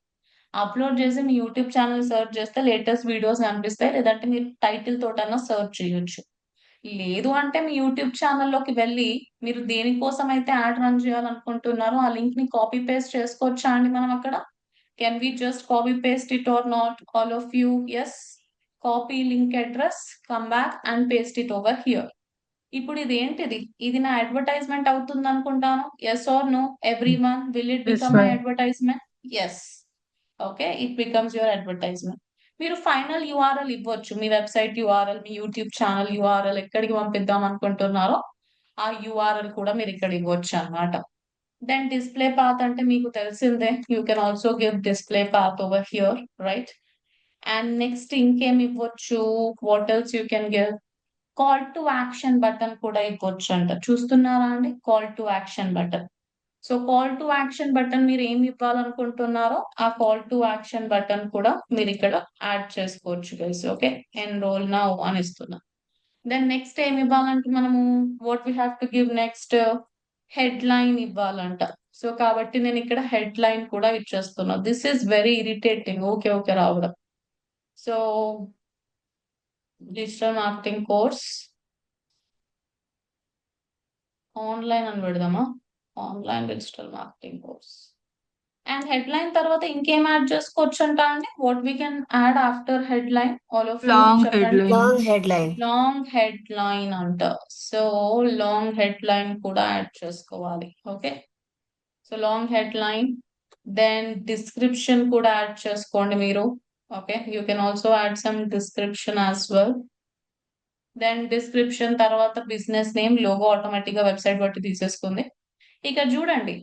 అప్లోడ్ చేసి మీ యూట్యూబ్ ఛానల్ సెర్చ్ చేస్తే లేటెస్ట్ వీడియోస్ కనిపిస్తాయి. లేదంటే మీరు టైటిల్ తోటన్నా సెర్చ్ చేయొచ్చు. లేదు అంటే మీ యూట్యూబ్ ఛానల్లోకి వెళ్ళి మీరు దేనికోసం అయితే యాడ్ రన్ చేయాలనుకుంటున్నారో ఆ లింక్ ని కాపీ పేస్ట్ చేసుకోవచ్చా అండి మనం అక్కడ? Can we just copy paste it or not, all of you? Yes, copy link address, come back and paste it over here. ఇప్పుడు ఇది ఏంటిది? ఇది నా అడ్వర్టైజ్మెంట్ అవుతుంది అనుకుంటాను. Yes or no every one? Will it Yes, become my ma'am. Advertisement? Yes. Okay, it becomes your advertisement. మీరు final URL ఇవ్వచ్చు, మీ వెబ్సైట్ యూఆర్ఎల్, మీ యూట్యూబ్ ఛానల్ యూఆర్ఎల్ ఎక్కడికి పంపిద్దాం అనుకుంటున్నారో ఆ యూఆర్ఎల్ కూడా మీరు ఇక్కడ ఇవ్వచ్చు అన్నమాట. దెన్ డిస్ప్లే పాత్ అంటే మీకు తెలిసిందే, you can also give display path over here, right? And next ఇంకేం ఇవ్వచ్చు? What else you can give? Call to action button కూడా ఇవ్వచ్చు అంట. చూస్తున్నారా అండి, call to action button. So call to action button మీరు ఏమి ఇవ్వాలనుకుంటున్నారో ఆ కాల్ టు యాక్షన్ బటన్ కూడా మీరు ఇక్కడ యాడ్ చేసుకోవచ్చు గైస్. ఓకే, ఎన్రోల్ నౌ అని ఇస్తున్నా. దెన్ నెక్స్ట్ ఏమి ఇవ్వాలంటే మనము, what we have to give next? Headline ఇవ్వాలంట. సో కాబట్టి నేను ఇక్కడ హెడ్ లైన్ కూడా ఇచ్చేస్తున్నా. This is very irritating. Okay okay రావడం. So digital marketing course online అని పెడదామా? Online digital marketing course. And headline తర్వాత ఇంకేం యాడ్ చేసుకోవచ్చు అంట అండి? What we can add after headline, all of you Long చెప్పండి. headline. Long headline. Long head line అంట. సో లాంగ్ హెడ్ లైన్ కూడా యాడ్ చేసుకోవాలి. Okay, so long head line. Then description కూడా యాడ్ చేసుకోండి మీరు. Okay, you can also add some description as well. Then description తర్వాత business name, logo automatic గా website బట్టి తీసేసుకుంది. ఇక చూడండి,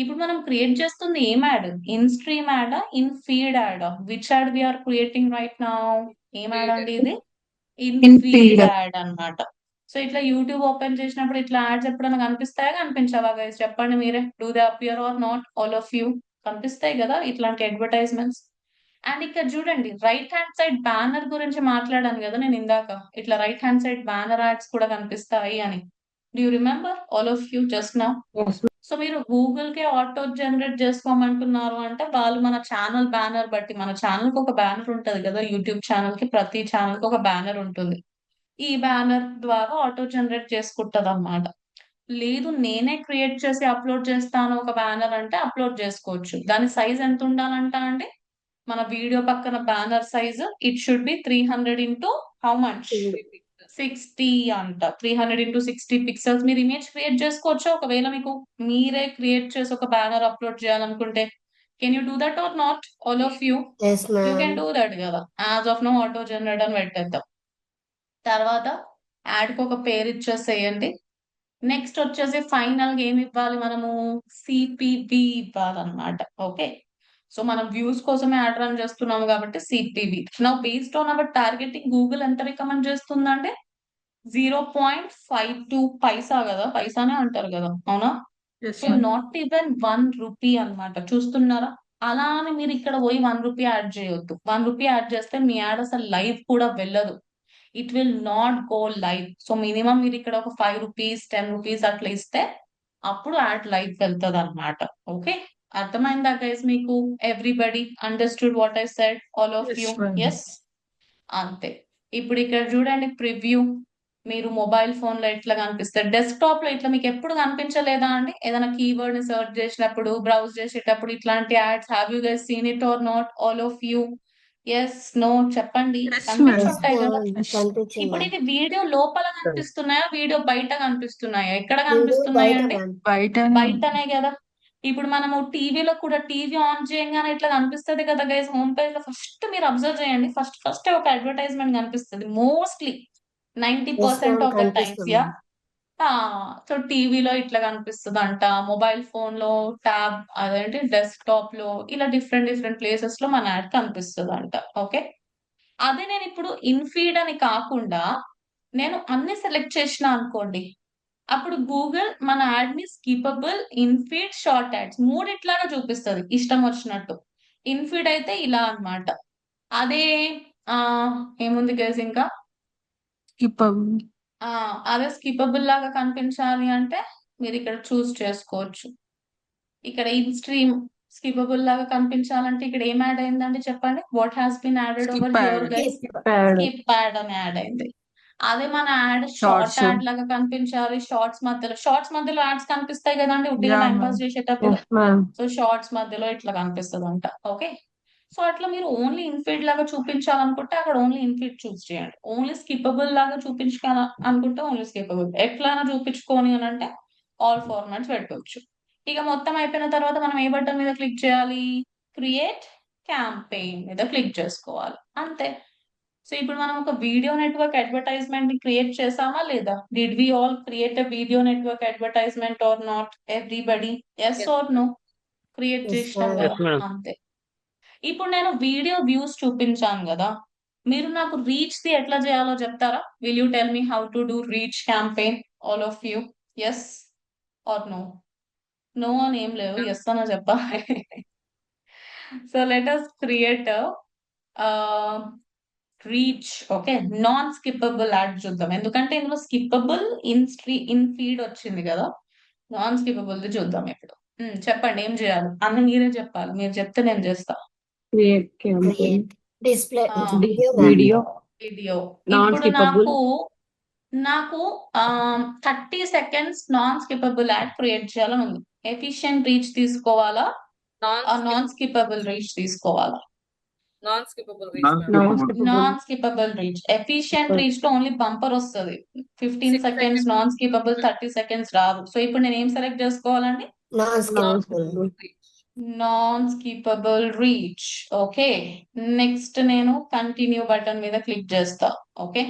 ఇప్పుడు మనం క్రియేట్ చేస్తుంది ఏం ad? In stream ad, in feed ad? Which ad we are creating right now? ఏం యాడ్ అండి ఇది? In In feed feed. Ad అన్నమాట. సో ఇట్లా యూట్యూబ్ ఓపెన్ చేసినప్పుడు ఇట్లా యాడ్స్ ఎప్పుడైనా కనిపిస్తాయా కనిపించవా గైస్? చెప్పండి మీరే. Do they appear or not, all of you? కనిపిస్తాయి కదా ఇట్లాంటి అడ్వర్టైజ్మెంట్స్. అండ్ ఇక్కడ చూడండి, రైట్ హ్యాండ్ సైడ్ బ్యానర్ గురించి మాట్లాడాను కదా నేను ఇందాక. ఇట్లా right hand side banner ads కూడా కనిపిస్తాయి అని. Do you remember, all of you, just now? Yes. So మీరు గూగుల్ కే ఆటో జనరేట్ చేసుకోమంటున్నారు అంటే వాళ్ళు మన ఛానల్ బ్యానర్ బట్టి, మన ఛానల్ కి ఒక బ్యానర్ ఉంటది కదా, యూట్యూబ్ ఛానల్ కి ప్రతి ఛానల్ కి ఒక బ్యానర్ ఉంటుంది. ఈ బ్యానర్ ద్వారా ఆటో జనరేట్ చేసుకుంటది అన్నమాట. లేదు నేనే క్రియేట్ చేసి అప్లోడ్ చేస్తాను ఒక బ్యానర్ అంటే అప్లోడ్ చేసుకోవచ్చు. దాని సైజ్ ఎంత ఉండాలంట అండి? మన వీడియో పక్కన banner size it should be 300 into how much? 60 అంట. 300 ఇంటూ 60 పిక్సెల్స్. మీరు ఇమేజ్ క్రియేట్ చేసుకోవచ్చు ఒకవేళ మీకు మీరే క్రియేట్ చేసి ఒక బ్యానర్ అప్లోడ్ చేయాలనుకుంటే. Can you do that or not, all of you? Yes, you can ma'am. Do that కదా. As of no auto generate అని పెట్టేద్దాం. తర్వాత యాడ్ కి ఒక పేరు ఇచ్చేసేయండి. నెక్స్ట్ వచ్చేసి ఫైనల్ గా ఏమి ఇవ్వాలి మనము? సిపివి ఇవ్వాలన్నమాట. ఓకే, సో మనం వ్యూస్ కోసమే యాడ్ రన్ చేస్తున్నాము కాబట్టి CPV. Now based on hour targeting Google ఎంత రికమెండ్ చేస్తుందంటే 0.52 పైసా కదా, పైసానే అంటారు కదా, అవునా? Yes, so ma'am. Not even 1 rupee అన్నమాట. చూస్తున్నారా? అలా అని మీరు ఇక్కడ పోయి 1 రూపీ యాడ్ చేయొద్దు. 1 రూపీ యాడ్ చేస్తే మీ యాడ్ అసలు లైవ్ కూడా వెళ్ళదు. It will not go live. So minimum మీరు ఇక్కడ ఒక 5 రూపీస్ 10 రూపీస్ అట్లా ఇస్తే అప్పుడు యాడ్ లైవ్ వెళ్తుంది అనమాట. ఓకే, అర్థమైందా గైస్ మీకు? Everybody understood what I said, all of Yes, you? ma'am. Yes, అంతే. ఇప్పుడు ఇక్కడ చూడండి ప్రివ్యూ. మీరు మొబైల్ ఫోన్ లో ఎట్లా కనిపిస్తారు, డెస్క్టాప్ లో ఇట్లా మీకు ఎప్పుడు కనిపించలేదా అండి? ఏదైనా కీవర్డ్ ని సెర్చ్ చేసినప్పుడు, బ్రౌజ్ చేసేటప్పుడు ఇట్లాంటి ads have you guys seen it or not, all of you? Yes, no చెప్పండి. Yes, ma'am. కనిపించుంటాయి కదా. కనిపించింది ఇప్పుడు మ్యామ్. ఇది వీడియో లోపల కనిపిస్తున్నాయా, వీడియో బయట కనిపిస్తున్నాయా? ఎక్కడ వీడియో కనిపిస్తున్నాయి బయట అండి? మ్యామ్. బయటనే కదా. ఇప్పుడు మనము టీవీలో కూడా టీవీ ఆన్ చేయగానే ఇట్లా కనిపిస్తుంది కదా గైస్. హోమ్ పేజ్ లో ఫస్ట్ మీరు అబ్జర్వ్ చేయండి, ఫస్ట్ ఒక అడ్వర్టైజ్మెంట్ కనిపిస్తుంది mostly 90% ma'am of the times. కనిపిస్తుంది యా, మ్యామ్. సో టీవీలో ఇట్లా కనిపిస్తుంది అంట, మొబైల్ ఫోన్ లో ట్యాబ్ అదేంటి డెస్క్టాప్ లో ఇలా డిఫరెంట్ డిఫరెంట్ ప్లేసెస్ లో మన యాడ్ కనిపిస్తుంది అంట. ఓకే, అదే నేను ఇప్పుడు ఇన్ఫీడ్ అని కాకుండా నేను అన్ని సెలెక్ట్ చేసిన అనుకోండి, అప్పుడు గూగుల్ మన యాడ్ ని స్కిపబుల్, ఇన్ఫీడ్, షార్ట్ యాడ్స్ మూడిట్లాగా చూపిస్తుంది ఇష్టం వచ్చినట్టు. ఇన్ఫీడ్ అయితే ఇలా అన్నమాట. అదే ఆ ఏముంది గైస్ ఇంకా, Skip up. ఆ అదే స్కిపబుల్ లాగా కనిపించాలి అంటే మీరు ఇక్కడ చూస్ చేసుకోవచ్చు. ఇక్కడ ఇన్ స్ట్రీమ్ స్కిపబుల్ లాగా కనిపించాలంటే ఇక్కడ ఏం యాడ్ అయిందండి చెప్పండి? What has been added Skip over here ad. Guys? Skip. Ad. Skip ad అని యాడ్ అయింది. అదే మన యాడ్ Shorts. షార్ట్ యాడ్ లాగా కనిపించాలి, షార్ట్స్ మధ్యలో యాడ్స్ కనిపిస్తాయి కదండి ఉట్టిగా Yeah, టైం ma'am. పాస్ చేసేటప్పుడు. Yes, ma'am. సో షార్ట్స్ మధ్యలో ఇట్లా కనిపిస్తుంది అంట. ఓకే, సో అట్లా మీరు ఓన్లీ ఇన్ఫీడ్ లాగా చూపించాలనుకుంటే అక్కడ ఓన్లీ ఇన్ఫీడ్ చూస్ చేయండి. ఓన్లీ స్కిపబుల్ లాగా చూపించాలి అనుకుంటే ఓన్లీ స్కిపబుల్. ఎట్లా చూపించుకొని అని అంటే ఆల్ ఫార్మాట్స్ పెట్టుకోవచ్చు. ఇక మొత్తం అయిపోయిన తర్వాత మనం ఏ బటన్ మీద క్లిక్ చేయాలి? క్రియేట్ క్యాంపెయిన్ మీద క్లిక్ చేసుకోవాలి, అంతే. సో ఇప్పుడు మనం ఒక వీడియో నెట్వర్క్ అడ్వర్టైజ్మెంట్ ని క్రియేట్ చేసామా లేదా? Did we all create a video network advertisement or not? Everybody yes or no? Create Yes, చేసినాం ma'am. కదా, Yes, ma'am. అంతే. ఇప్పుడు నేను వీడియో వ్యూస్ చూపించాను కదా, మీరు నాకు రీచ్ ది ఎట్లా చేయాలో చెప్తారా? Will you tell me how to do reach campaign, all of you? Yes or no? No అని ఏం లేదు, ఎస్ అన్న చెప్పాలి. So let us create reach. Okay, non skippable ad చూద్దాం, ఎందుకంటే ఇందులో స్కిప్పబుల్ ఇన్ ఫీడ్ వచ్చింది కదా. నాన్ స్కిప్పబుల్ ది చూద్దాం ఇప్పుడు. చెప్పండి ఏం చేయాలి? అన్ని మీరే చెప్పాలి, మీరు చెప్తే నేను చేస్తా. Create campaign. Create. Display. ఆ, Video మ్యామ్. Video. వీడియో. ఇప్పుడు Non-skippable. నాకు 30 seconds non skippable add create చేయాలని ఉంది. ఎఫిషియెంట్ రీచ్ తీసుకోవాలా, నాన్ స్కిప్పబుల్ రీచ్ తీసుకోవాలా? Non-skippable reach, ma'am. Non-skippable. Non skippable reach. Efficient reach లో ఓన్లీ బంపర్ వస్తుంది, 15 6 seconds seconds. Non skippable, 30 seconds రాదు. So ఇప్పుడు నేను ఏం సెలెక్ట్ చేసుకోవాలండి? Non skippable. Non-skippable reach. Non skippable reach. Okay, next నేను కంటిన్యూ బటన్ మీద క్లిక్ చేస్తా. ఓకే,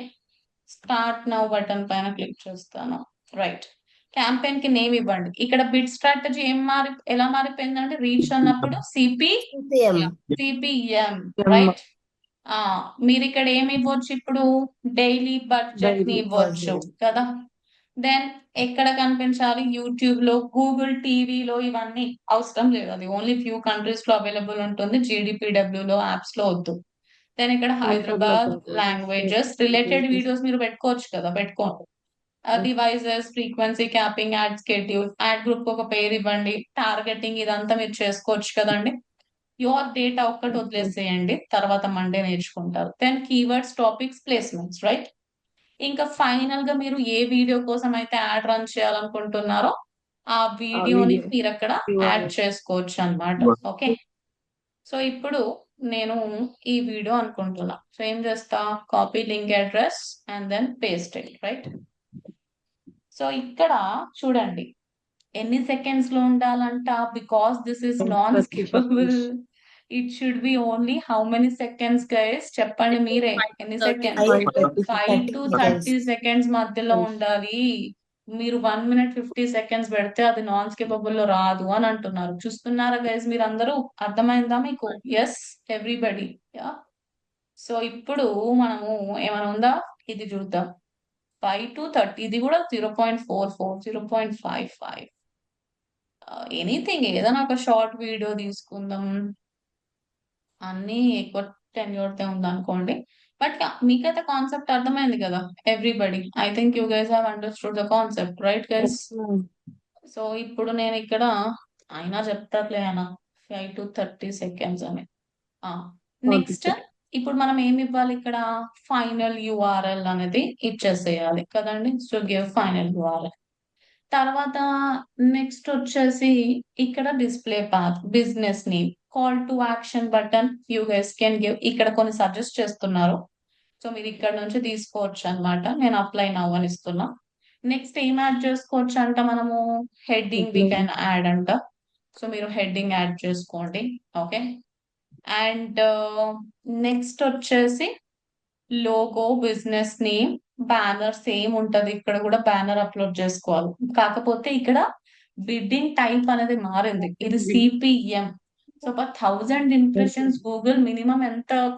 స్టార్ట్ నౌ బటన్ పైన క్లిక్ చేస్తాను. రైట్, క్యాంపెయిన్ కి నేమ్ ఇవ్వండి. ఇక్కడ బిడ్ స్ట్రాటజీ ఎలా మారిపోయిందంటే రీచ్ అన్నప్పుడు CPM. CPM, right. మీరు ఇక్కడ ఏమి ఇవ్వచ్చు ఇప్పుడు? డైలీ బడ్జెట్ ని Daily ఇవ్వచ్చు budget. కదా. దెన్ ఎక్కడ కనిపించాలి? యూట్యూబ్ లో, గూగుల్ టీవీలో, ఇవన్నీ అవసరం లేదు, అది ఓన్లీ ఫ్యూ కంట్రీస్ లో అవైలబుల్ ఉంటుంది, GDPW లో, యాప్స్ లో వద్దు. దెన్ ఇక్కడ హైదరాబాద్, లాంగ్వేజెస్, రిలేటెడ్ వీడియోస్ మీరు పెట్టుకోవచ్చు కదా, పెట్టుకోండి. Devices, frequency capping, add schedule, add group ఒక పేరు ఇవ్వండి, టార్గెటింగ్ ఇదంతా మీరు చేసుకోవచ్చు కదండి. యువర్ డేటా ఒక్కటి వదిలేసేయండి, తర్వాత మండే నేర్చుకుంటారు. Then keywords, topics, placements, right. ఇంకా ఫైనల్ గా మీరు ఏ వీడియో కోసం అయితే యాడ్ రన్ చేయాలనుకుంటున్నారో ఆ వీడియోని video. మీరు అక్కడ యాడ్ చేసుకోవచ్చు అన్నమాట. ఓకే, సో ఇప్పుడు నేను ఈ వీడియో అనుకుంటున్నా. సో ఏం చేస్తా? Copy link address and then paste it, right. So ఇక్కడ చూడండి ఎన్ని సెకండ్స్ లో ఉండాలంట, because this is non 30 skippable. seconds. It should be only how many seconds guys? చెప్పండి మీరే, ఎన్ని 30 సెకండ్స్? 5 30 5 to 30 seconds. సెకండ్స్ మధ్యలో ఉండాలి. మీరు 1 minute 50 seconds పెడితే అది నాన్ స్కిపబుల్ లో రాదు అని అంటున్నారు. చూస్తున్నారా గైస్, మీరు అందరూ అర్థమైందా మీకు? Yes everybody. యా. సో ఇప్పుడు మనము ఏమైనా ఉందా ఇది చూద్దాం. 5 to 30 ఇది కూడా 0.44 0.55 ఎనీథింగ్ ఏదైనా ఒక షార్ట్ వీడియో తీసుకుందాం. అన్ని ఎక్కువ టెన్యూర్తే ఉందనుకోండి. బట్ మీకైతే కాన్సెప్ట్ అర్థమైంది కదా everybody. I think you guys have understood the concept, right guys? So ఇప్పుడు నేను ఇక్కడ అయినా చెప్తారులే అన్న 5 to 30 seconds అని. నెక్స్ట్ ఇప్పుడు మనం ఏమి ఇవ్వాలి ఇక్కడ? ఫైనల్ URL అనేది ఇచ్చేసేయాలి కదండి. So give final URL. తర్వాత నెక్స్ట్ వచ్చేసి ఇక్కడ display path, business name, call to action button you guys can give. ఇక్కడ కొన్ని సజెస్ట్ చేస్తున్నారు. సో మీరు ఇక్కడ నుంచి తీసుకోవచ్చు అన్నమాట. నేను అప్లై నౌ అని ఇస్తున్నా. నెక్స్ట్ ఏం యాడ్ చేసుకోవచ్చు అంట మనము? హెడ్డింగ్ వి కెన్ యాడ్ అంట. సో మీరు హెడ్డింగ్ యాడ్ చేసుకోండి. ఓకే. అండ్ నెక్స్ట్ వచ్చేసి logo, business name, banner same ఉంటది. ఇక్కడ కూడా బ్యానర్ అప్లోడ్ చేసుకోవాలి. కాకపోతే ఇక్కడ బిడ్డింగ్ టైప్ అనేది మారింది. ఇది CPM. So 1000 impressions Google minimum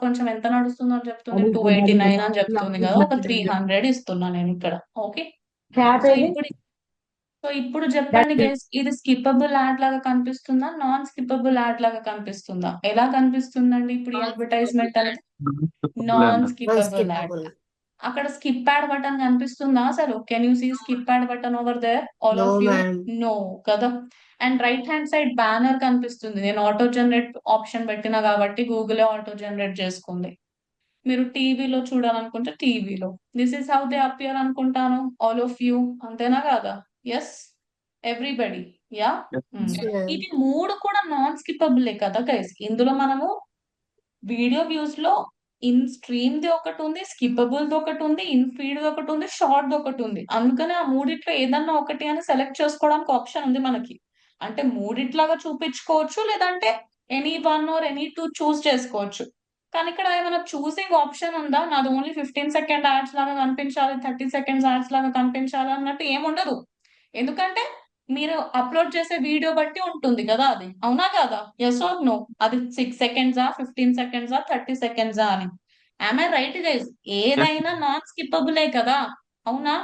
కొంచెం ఎంత నడుస్తుందో అని చెప్తుంది? 289 అని చెప్తుంది కదా. ఒక 300 ఇస్తున్నా నేను ఇక్కడ. ఓకే. సో ఇప్పుడు చెప్పండి గైస్, ఇది స్కిప్పబుల్ యాడ్ లాగా కనిపిస్తుందా, నాన్ స్కిప్పబుల్ యాడ్ లాగా కనిపిస్తుందా? ఎలా కనిపిస్తుందండి ఇప్పుడు ఈ అడ్వర్టైజ్మెంట్ అనేది? Non skippable ad. అక్కడ స్కిప్ యాడ్ బటన్ కనిపిస్తుందా అసలు? Can you see skip ad button over there all of you? No కదా. And right hand side banner కనిపిస్తుంది. నేను ఆటో జనరేట్ ఆప్షన్ పెట్టినా కాబట్టి గూగులే ఆటో జనరేట్ చేసుకుంది. మీరు టీవీలో చూడాలనుకుంటే టీవీలో. This is how they appear అనుకుంటాను ఆల్ ఆఫ్ యూ. అంతేనా కాదా? Yes everybody. యా. ఇది 3 కూడా నాన్ స్కిప్పబులే కదా గైస్. ఇందులో మనము వీడియో వ్యూస్ లో ఇన్ స్ట్రీమ్ ది ఒకటి ఉంది, స్కిప్పబుల్ ది ఒకటి ఉంది, ఇన్ ఫీడ్ ది ఒకటి ఉంది, షార్ట్ ది ఒకటి ఉంది. అందుకని ఆ మూడిట్లో ఏదన్నా ఒకటి అని సెలెక్ట్ చేసుకోవడానికి ఆప్షన్ ఉంది మనకి. అంటే మూడిట్లాగా చూపించుకోవచ్చు, లేదంటే ఎనీ 1 or any 2 చూస్ చేసుకోవచ్చు. కానీ ఇక్కడ ఏమైనా చూసింగ్ ఆప్షన్ ఉందా? నాది ఓన్లీ 15 సెకండ్ యాడ్స్ లాగా కనిపించాలి, 30 seconds యాడ్స్ లాగా కనిపించాలి అన్నట్టు ఏముండదు. ఎందుకంటే మీరు అప్లోడ్ చేసే వీడియో బట్టి ఉంటుంది కదా అది. అవునా కదా? Yes or no? అది 6 seconds 15 seconds 30 seconds అని. I right guys? ఏదైనా నాన్ స్కిప్పబులే కదా. అవునా?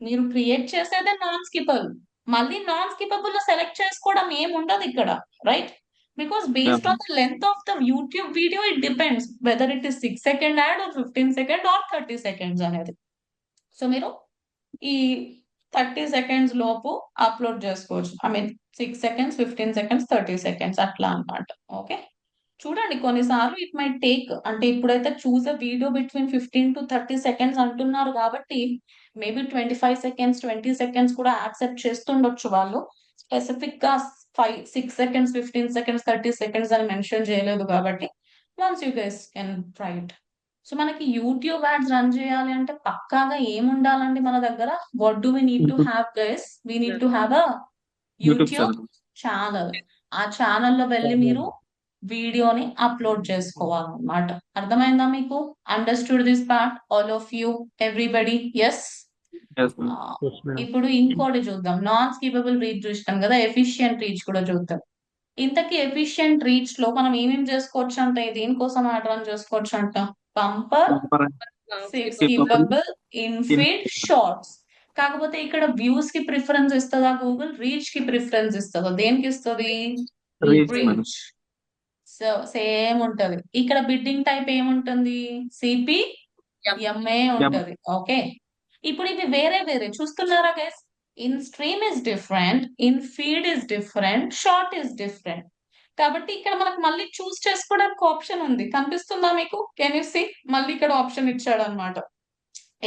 మీరు క్రియేట్ చేసేదే నాన్ స్కిప్పబుల్. మళ్ళీ నాన్ స్కిప్పబుల్ లో సెలెక్ట్ చేసుకోవడం ఏముండదు ఇక్కడ, right? Because based on the length of the YouTube video it depends whether it is 6 second ad or 15 second or 30 seconds అనేది. సో మీరు ఈ 30 seconds లోపు అప్లోడ్ చేసుకోవచ్చు. 6 seconds 15 seconds 30 seconds అట్లా అన్నమాట. ఓకే. చూడండి కొన్నిసార్లు ఇట్ మై టేక్, అంటే ఇప్పుడైతే చూసే వీడియో బిట్వీన్ 15 to 30 seconds అంటున్నారు కాబట్టి మేబీ 25 seconds 20 seconds కూడా యాక్సెప్ట్ చేస్తుండొచ్చు వాళ్ళు. స్పెసిఫిక్ గా 6 seconds 15 seconds 30 seconds అని మెన్షన్ చేయలేదు కాబట్టి once you guys can try it. So మనకి యూట్యూబ్ యాడ్స్ రన్ చేయాలి అంటే పక్కాగా ఏముండాలండి మన దగ్గర? What do we need to have guys? We need to have a YouTube channel. ఆ ఛానల్లో వెళ్ళి మీరు వీడియోని అప్లోడ్ చేసుకోవాలన్నమాట. అర్థమైందా మీకు? Understood this part all of you everybody? Yes. ఇప్పుడు ఇంకోటి చూద్దాం. నాన్ స్కిపబుల్ రీచ్ చూసినాం కదా, ఎఫిషియంట్ రీచ్ కూడా చూద్దాం. ఇంతకీ ఎఫిషియంట్ రీచ్ లో మనం ఏమేమి చేసుకోవచ్చు అంటే దేనికోసం యాడ్ రన్ చేసుకోవచ్చు అంట? Bumper, skippable, infeed, shorts. కాకపోతే ఇక్కడ వ్యూస్ కి ప్రిఫరెన్స్ ఇస్తుందా గూగుల్? రీచ్ కి ప్రిఫరెన్స్ ఇస్తుందా? దేనికి ఇస్తుంది? రీచ్. సో సేమ్ ఉంటది. ఇక్కడ బిడ్డింగ్ టైప్ ఏముంటుంది? CPMA ఉంటది. ఓకే. ఇప్పుడు ఇవి వేరే వేరే చూస్తున్నారా guys? In stream is different, in feed is different, short is different. కాబట్టి ఇక్కడ మనకు మళ్ళీ చూస్ చేసుకోవడానికి ఆప్షన్ ఉంది. కనిపిస్తుందా మీకు? Can you see? మళ్ళీ ఇక్కడ ఆప్షన్ ఇచ్చాడు అనమాట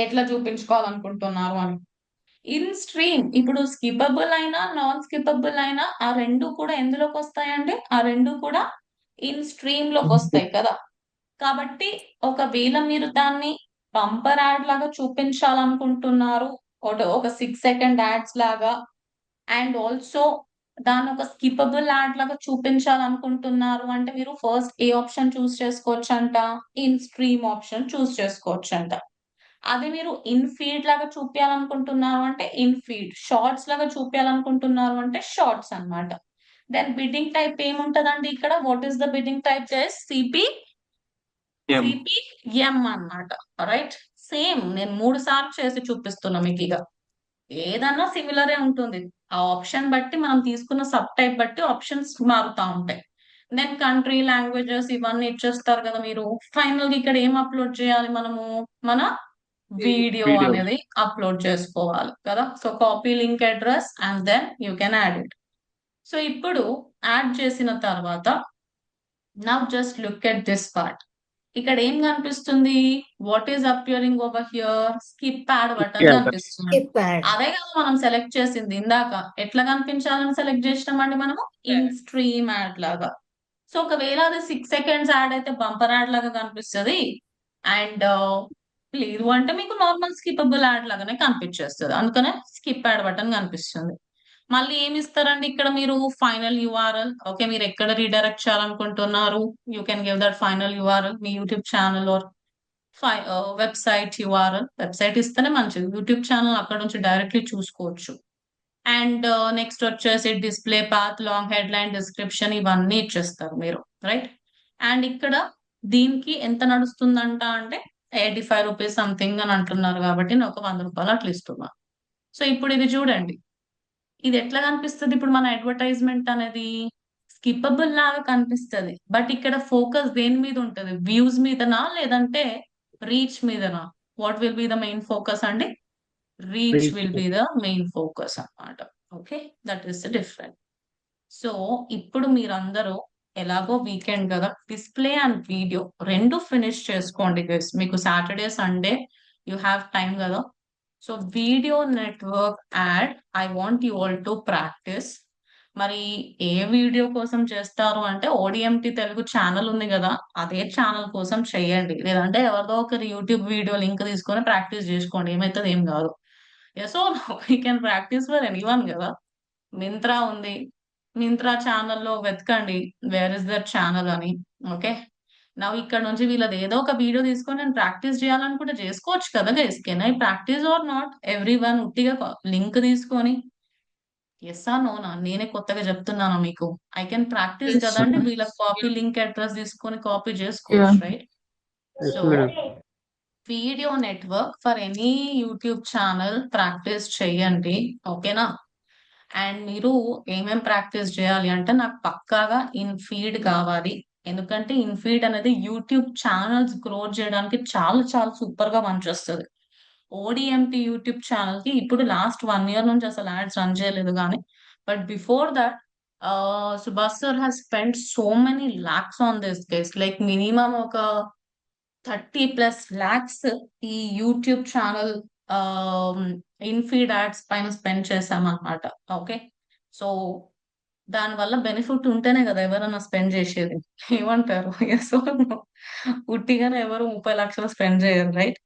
ఎట్లా చూపించుకోవాలనుకుంటున్నారు అని. ఇన్ స్ట్రీమ్ ఇప్పుడు స్కిపబుల్ అయినా నాన్ స్కిపబుల్ అయినా ఆ రెండు కూడా ఎందులోకి వస్తాయండి? ఆ రెండు కూడా ఇన్ స్ట్రీమ్ లోకి వస్తాయి కదా. కాబట్టి ఒకవేళ మీరు దాన్ని బంపర్ యాడ్ లాగా చూపించాలనుకుంటున్నారు, ఒక 6 second యాడ్స్ లాగా, అండ్ ఆల్సో దాన్ని ఒక స్కిపబుల్ యాడ్ లాగా చూపించాలనుకుంటున్నారు అంటే మీరు ఫస్ట్ ఏ ఆప్షన్ చూస్ చేసుకోవచ్చు అంట? ఇన్ స్ట్రీమ్ ఆప్షన్ చూస్ చేసుకోవచ్చు అంట. అదే మీరు ఇన్ ఫీడ్ లాగా చూపించాలనుకుంటున్నారు అంటే ఇన్ ఫీడ్, షార్ట్స్ లాగా చూపించాలనుకుంటున్నారు అంటే షార్ట్స్ అన్నమాట. దెన్ బిడ్డింగ్ టైప్ ఏముంటదండి ఇక్కడ? What is the bidding type? Just CPM అన్నమాట. రైట్. సేమ్ నేను 3 సార్లు చేసి చూపిస్తున్నా మీకు. ఇక ఏదన్నా సిమిలరే ఉంటుంది. ఆ ఆప్షన్ బట్టి మనం తీసుకున్న సబ్ టైప్ బట్టి ఆప్షన్స్ మారుతా ఉంటాయి. దెన్ కంట్రీ, లాంగ్వేజెస్ ఇవన్నీ ఇచ్చేస్తారు కదా మీరు. ఫైనల్ గా ఇక్కడ ఏం అప్లోడ్ చేయాలి మనము? మన వీడియో అనేది అప్లోడ్ చేసుకోవాలి కదా. So copy link address and then you can add it. So ఇప్పుడు యాడ్ చేసిన తర్వాత now just look at this part. ఇక్కడ ఏం కనిపిస్తుంది? What is appearing over here? Skip ad button కనిపిస్తుంది. Skip ad. అదే కదా మనం సెలెక్ట్ చేసింది ఇందాక. ఎట్లా కనిపించాలని సెలెక్ట్ చేసినామండి మనము? ఇన్ స్ట్రీమ్ యాడ్ లాగా. సో ఒకవేళ అది 6 సెకండ్స్ యాడ్ అయితే బంపర్ యాడ్ లాగా కనిపిస్తుంది. అండ్ లేదు అంటే మీకు నార్మల్ స్కిపబుల్ యాడ్ లాగానే కనిపించేస్తుంది. అందుకనే స్కిప్ యాడ్ బటన్ కనిపిస్తుంది. మళ్ళీ ఏమి ఇస్తారండి ఇక్కడ మీరు? Final URL. ఓకే, మీరు ఎక్కడ రీడైరెక్ట్ చేయాలనుకుంటున్నారు? You can give that final URL. మీ YouTube channel or website URL. Website ఇస్తేనే మంచిది. యూట్యూబ్ ఛానల్ అక్కడ నుంచి డైరెక్ట్లీ చూసుకోవచ్చు. అండ్ నెక్స్ట్ వచ్చేసి display path, long head line, description ఇవన్నీ ఇచ్చేస్తారు మీరు. రైట్. అండ్ ఇక్కడ దీనికి ఎంత నడుస్తుందంట అంటే 85 రూపీస్ సంథింగ్ అని అంటున్నారు కాబట్టి నేను ఒక 100 రూపాయలు అట్లా ఇస్తున్నా. సో ఇప్పుడు ఇది చూడండి. ఇది ఎట్లా కనిపిస్తుంది ఇప్పుడు మన అడ్వర్టైజ్మెంట్ అనేది? స్కిప్పబుల్ లాగా కనిపిస్తుంది. బట్ ఇక్కడ ఫోకస్ దేని మీద ఉంటది? వ్యూస్ మీదనా లేదంటే రీచ్ మీదనా? What will be the main focus అండి? Reach will be the main focus అన్నమాట. Okay, that is the different. So ఇప్పుడు మీరందరూ ఎలాగో వీకెండ్ కదా, డిస్ప్లే అండ్ వీడియో రెండు ఫినిష్ చేసుకోండి గైస్. మీకు Saturday Sunday you have time కదా. So video network ad I want you all to practice. మరి ఏ వీడియో కోసం చేస్తారు అంటే ఓడిఎంటి తెలుగు ఛానల్ ఉంది కదా, అదే ఛానల్ కోసం చెయ్యండి. లేదంటే ఎవరిదో ఒకరి యూట్యూబ్ వీడియో లింక్ తీసుకొని ప్రాక్టీస్ చేసుకోండి. ఏమైతుంది? ఏం కాదు. So we can practice for anyone కదా. మింత్రా ఉంది, మింత్రా ఛానల్లో వెతకండి వేర్ ఇస్ దట్ ఛానల్ అని. ఓకే, నా ఇక్కడ నుంచి వీళ్ళది ఏదో ఒక వీడియో తీసుకొని నేను ప్రాక్టీస్ చేయాలనుకుంటే చేసుకోవచ్చు కదా guys. Can I practice or not? Every one ఉట్టిగా లింక్ తీసుకొని ఎస్ ఆ నోనా? నేనే కొత్తగా చెప్తున్నాను మీకు. I can practice Yes. కదండి. వీళ్ళ కాపీ లింక్ అడ్రస్ తీసుకొని కాపీ చేసుకోవచ్చు. Right. So video network for any YouTube channel practice చెయ్యండి. ఓకేనా? అండ్ మీరు ఏమేం ప్రాక్టీస్ చేయాలి అంటే నాకు పక్కాగా ఇన్ ఫీడ్ కావాలి. ఎందుకంటే ఇన్ ఫీడ్ అనేది యూట్యూబ్ ఛానల్స్ గ్రో చేయడానికి చాలా చాలా సూపర్ గా పనిచేస్తుంది. ఓడిఎంటి యూట్యూబ్ ఛానల్ కి ఇప్పుడు లాస్ట్ 1 year నుంచి అసలు యాడ్స్ రన్ చేయలేదు కానీ, but before that Subhash sir has spend so many lakhs on this case. Like minimum ఒక 30+ lakhs ఈ YouTube channel in feed ads పైన స్పెండ్ చేసామన్నమాట. ఓకే, సో దానివల్ల బెనిఫిట్ ఉంటేనే కదా ఎవరైనా స్పెండ్ చేసేది. ఏమంటారు? ఎస్ ఉట్టిగానే ఎవరు 30 లక్షలు స్పెండ్ చేయరు. రైట్.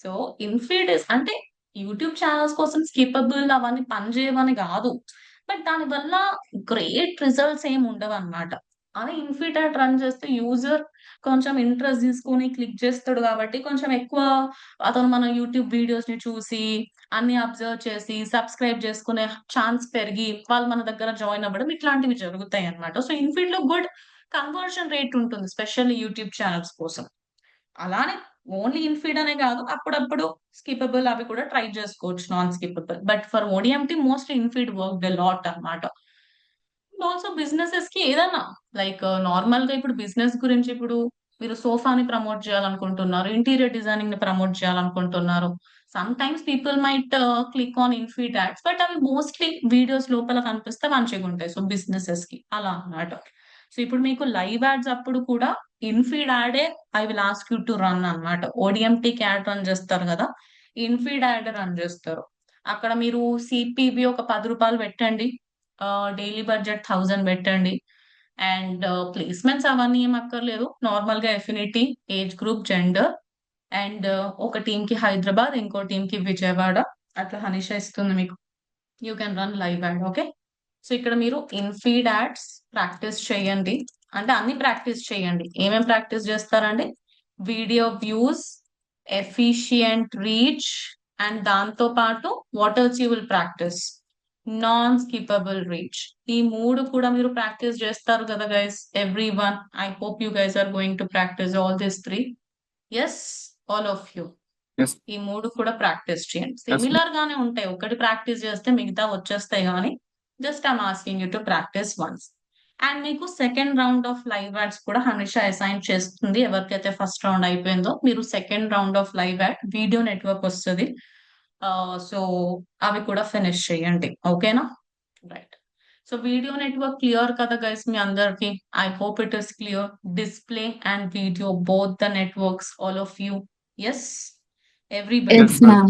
సో ఇన్ఫీడ్ అంటే యూట్యూబ్ ఛానల్స్ కోసం స్కిపబుల్ అవన్నీ పని చేయవని కాదు, బట్ దానివల్ల గ్రేట్ రిజల్ట్స్ ఏమి ఉండవు అనమాట. అదే ఇన్ఫీడ్ యాడ్ రన్ చేస్తే యూజర్ కొంచెం ఇంట్రెస్ట్ తీసుకొని క్లిక్ చేస్తాడు కాబట్టి కొంచెం ఎక్కువ అతను మన యూట్యూబ్ వీడియోస్ ని చూసి అన్ని అబ్జర్వ్ చేసి సబ్స్క్రైబ్ చేసుకునే ఛాన్స్ పెరిగి వాళ్ళు మన దగ్గర జాయిన్ అవ్వడం ఇట్లాంటివి జరుగుతాయి అన్నమాట. సో ఇన్ఫీడ్ లో గుడ్ కన్వర్షన్ రేట్ ఉంటుంది, స్పెషల్లీ యూట్యూబ్ ఛానల్స్ కోసం. అలానే ఓన్లీ ఇన్ఫీడ్ అనే కాదు, అప్పుడప్పుడు స్కిపబుల్ అవి కూడా ట్రై చేసుకోవచ్చు, non skippable. But for ODMT most infeed work the lot అన్నమాట. ఆల్సో బిజినెసెస్ కి ఏదైనా లైక్ నార్మల్ గా ఇప్పుడు బిజినెస్ గురించి ఇప్పుడు మీరు సోఫాని ప్రమోట్ చేయాలనుకుంటున్నారు, ఇంటీరియర్ డిజైనింగ్ ని ప్రమోట్ చేయాలనుకుంటున్నారు. Sometimes people might click on infeed ads, but అవి మోస్ట్లీ వీడియోస్ లోపల కనిపిస్తే మంచిగా ఉంటాయి. సో బిజినెసెస్ కి అలా అన్నమాట. సో ఇప్పుడు మీకు లైవ్ యాడ్స్ అప్పుడు కూడా ఇన్ఫీడ్ యాడే I will ask you to run అన్నమాట. ఓడిఎంటికి యాడ్ రన్ చేస్తారు కదా, ఇన్ఫీడ్ యాడ్ రన్ చేస్తారు. అక్కడ మీరు సిపిబి ఒక 10 రూపాయలు పెట్టండి, డైలీ బడ్జెట్ 1000 పెట్టండి. అండ్ ప్లేస్మెంట్స్ అవన్నీ ఏం అక్కర్లేదు. నార్మల్ గా affinity, age group, gender, and ఒక టీమ్ కి హైదరాబాద్, ఇంకో టీమ్ కి విజయవాడ, అట్లా హనీష ఇస్తుంది మీకు. You can run live add. Okay, so ఇక్కడ మీరు ఇన్ఫీడ్ యాడ్స్ ప్రాక్టీస్ చేయండి. అంటే అన్ని ప్రాక్టీస్ చేయండి. ఏమేం ప్రాక్టీస్ చేస్తారండి? Video views, efficient reach, and దాంతో పాటు what else you will practice? Non skippable reach. ఈ మూడు కూడా మీరు ప్రాక్టీస్ చేస్తారు కదా guys, every one. I hope you guys are going to practice all this three. Yes, all of you. Yes. ఈ మూడు కూడా ప్రాక్టీస్ చేయండి. Yes, సిమిలర్ గానే ఉంటాయి, ఒకటి ప్రాక్టీస్ చేస్తే మిగతా వచ్చేస్తాయి కానీ just I'm asking you to practice once. And మీకు second round of live ads కూడా హనిష అసైన్ చేస్తుంది. ఎవరికైతే ఫస్ట్ రౌండ్ అయిపోయిందో మీరు second round of live ad video network వస్తుంది. సో అవి కూడా ఫినిష్ చేయండి, ఓకేనా? Right. So video network clear కదా గైస్ మీ అందరికి? I hope it is clear. Display and video, both the networks, all of you. Yes, everybody. Yes, ma'am.